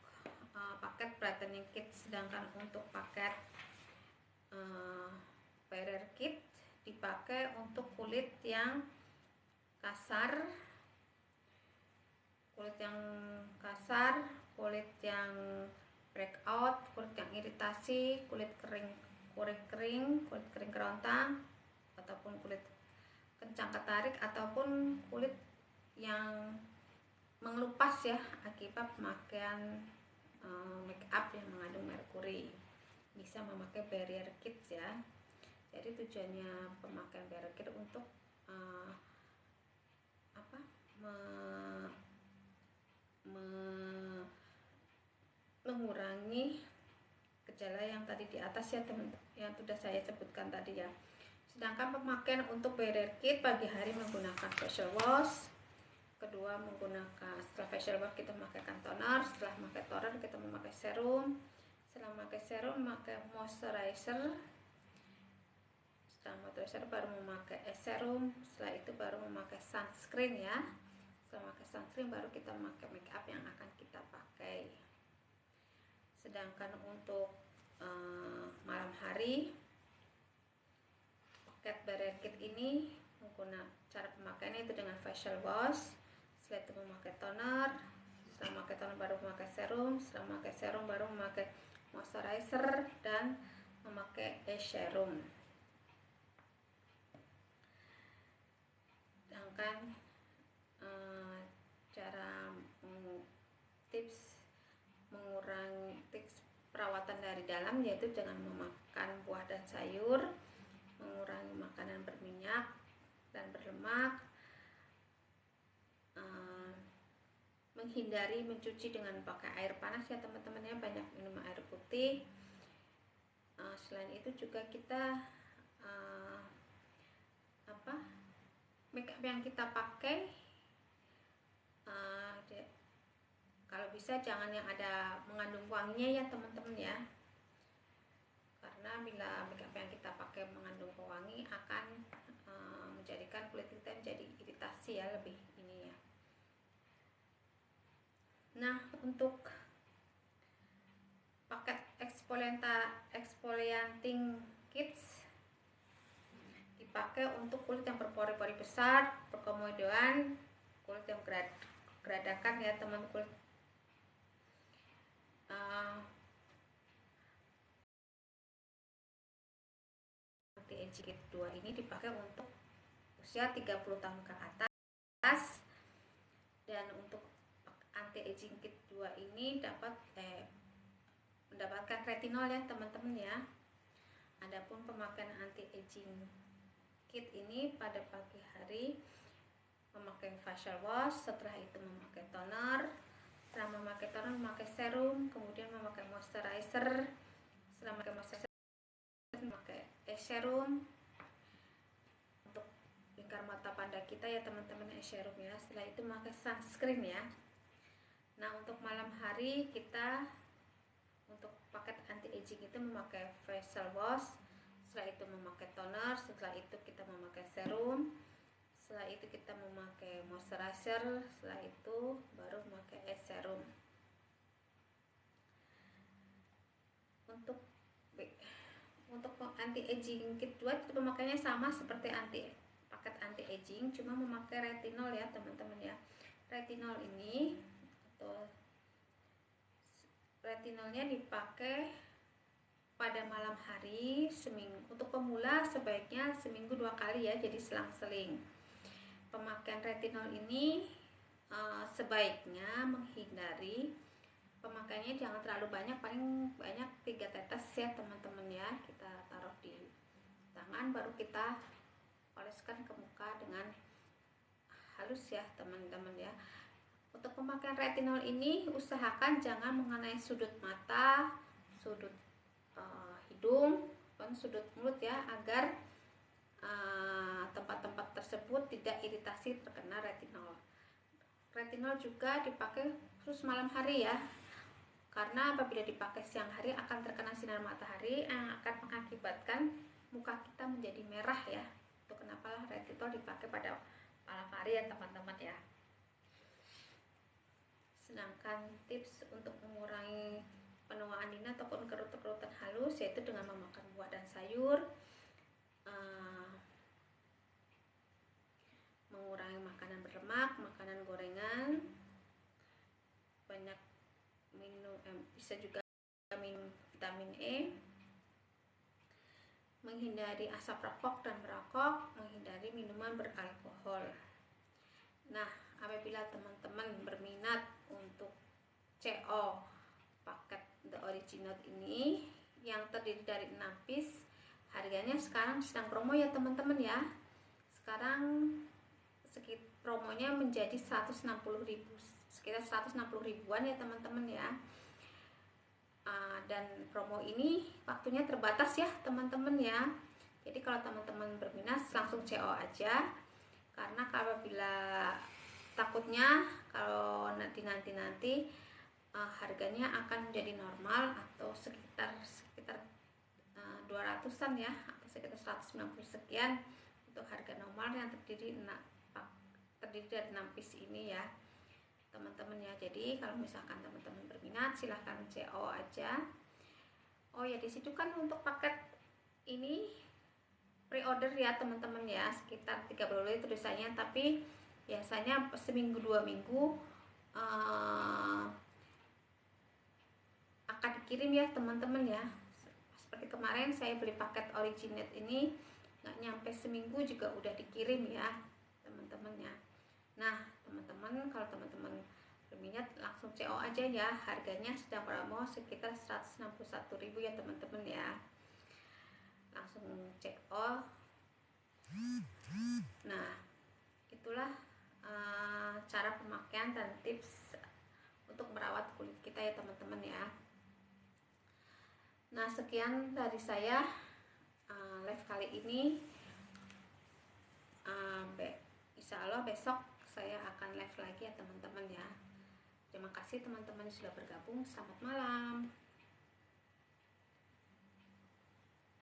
paket brightening kit. Sedangkan untuk paket barrier kit dipakai untuk kulit yang kasar, kulit yang breakout, kulit yang iritasi, kulit kering kerontang, ataupun kulit kencang ketarik, ataupun kulit yang mengelupas ya akibat pemakaian make up yang mengandung merkuri. Bisa memakai barrier kit ya. Jadi tujuannya pemakaian barrier kit untuk mengurangi gejala yang tadi di atas ya teman-teman, yang sudah saya sebutkan tadi ya. Sedangkan pemakaian untuk barrier kit pagi hari menggunakan facial wash, kedua setelah facial wash kita memakaikan toner, setelah memakai toner kita memakai serum, setelah memakai serum memakai moisturizer, setelah moisturizer baru memakai serum, setelah itu baru memakai sunscreen ya. Setelah memakai sunscreen baru kita memakai make up yang akan kita pakai. Sedangkan untuk malam hari paket barrier kit ini menggunakan cara pemakaiannya itu dengan facial wash, setelah itu memakai toner, setelah memakai toner baru memakai serum, setelah memakai serum baru memakai moisturizer dan memakai serum. Sedangkan tips perawatan dari dalam yaitu dengan memakan buah dan sayur, mengurangi makanan berminyak dan berlemak, menghindari mencuci dengan pakai air panas ya teman-teman ya, banyak minum air putih. Selain itu juga kita make up yang kita pakai kalau bisa jangan yang ada mengandung wanginya ya teman-teman ya, karena bila make up yang kita pakai mengandung pewangi akan menjadikan kulit kita menjadi iritasi ya, lebih ini ya. Nah untuk paket exfoliating kits dipakai untuk kulit yang berpori-pori besar, berkemudahan, kulit yang geradakan ya teman, kulit anti-aging kit 2 ini dipakai untuk usia 30 tahun ke atas, dan untuk anti-aging kit 2 ini mendapatkan retinol ya teman-teman ya. Adapun pemakaian anti-aging kit ini pada pagi hari memakai facial wash, setelah itu memakai toner, setelah memakai toner memakai serum, kemudian memakai moisturizer, setelah memakai moisturizer memakai serum untuk lingkar mata panda kita ya teman-teman, serum ya. Setelah itu memakai sunscreen ya. Nah untuk malam hari kita untuk paket anti-aging itu memakai facial wash, setelah itu memakai toner, setelah itu kita memakai serum, setelah itu kita memakai moisturizer, setelah itu baru memakai serum. Untuk anti-aging kit 2 itu pemakaiannya sama seperti paket anti-aging, cuma memakai retinol ya teman-teman ya. Retinol ini atau retinolnya dipakai pada malam hari seminggu. Untuk pemula sebaiknya seminggu 2 kali ya, jadi selang-seling. Pemakaian retinol ini sebaiknya menghindari pemakaiannya jangan terlalu banyak, paling banyak 3 tetes ya teman-teman ya. Kita taruh di tangan baru kita oleskan ke muka dengan halus ya teman-teman ya. Untuk pemakaian retinol ini usahakan jangan mengenai sudut mata, sudut hidung, dan sudut mulut ya, agar tempat-tempat tersebut tidak iritasi terkena retinol. Retinol juga dipakai khusus malam hari ya, karena apabila dipakai siang hari akan terkena sinar matahari yang akan mengakibatkan muka kita menjadi merah ya. Itu kenapa retinol dipakai pada malam hari ya teman-teman ya. Sedangkan tips untuk mengurangi penuaan dini ataupun kerutan-kerutan halus yaitu dengan memakan buah dan sayur, mengurangi makanan berlemak, makanan gorengan, banyak minum, bisa juga minum vitamin E, menghindari asap rokok dan merokok, menghindari minuman beralkohol. Nah, apabila teman-teman berminat untuk CO paket The Original ini yang terdiri dari 6 piece, harganya sekarang sedang promo ya teman-teman ya. Sekarang promonya menjadi 160.000, sekitar 160 ribuan ya teman-teman ya. Dan promo ini waktunya terbatas ya teman-teman ya. Jadi kalau teman-teman berminat langsung CO aja, karena apabila takutnya kalau nanti harganya akan menjadi normal atau sekitar 200-an ya, atau sekitar 190 sekian untuk harga normal yang terdiri dari 6 piece ini ya teman-teman ya. Jadi kalau misalkan teman-teman berminat silahkan CO aja. Oh ya, disitu kan untuk paket ini pre-order ya teman-teman ya, sekitar 30 tulisannya, tapi biasanya seminggu 2 minggu akan dikirim ya teman-teman ya. Seperti kemarin saya beli paket Originate ini nggak nyampe seminggu juga udah dikirim ya teman-teman ya. Nah teman-teman, kalau teman-teman berminat langsung CO aja ya, harganya sedang promo sekitar 161.000 ya teman-teman ya, langsung CO. Nah itulah cara pemakaian dan tips untuk merawat kulit kita ya teman-teman ya. Nah sekian dari saya live kali ini. Insya Allah besok saya akan live lagi ya teman-teman ya. Terima kasih teman-teman sudah bergabung. Selamat malam.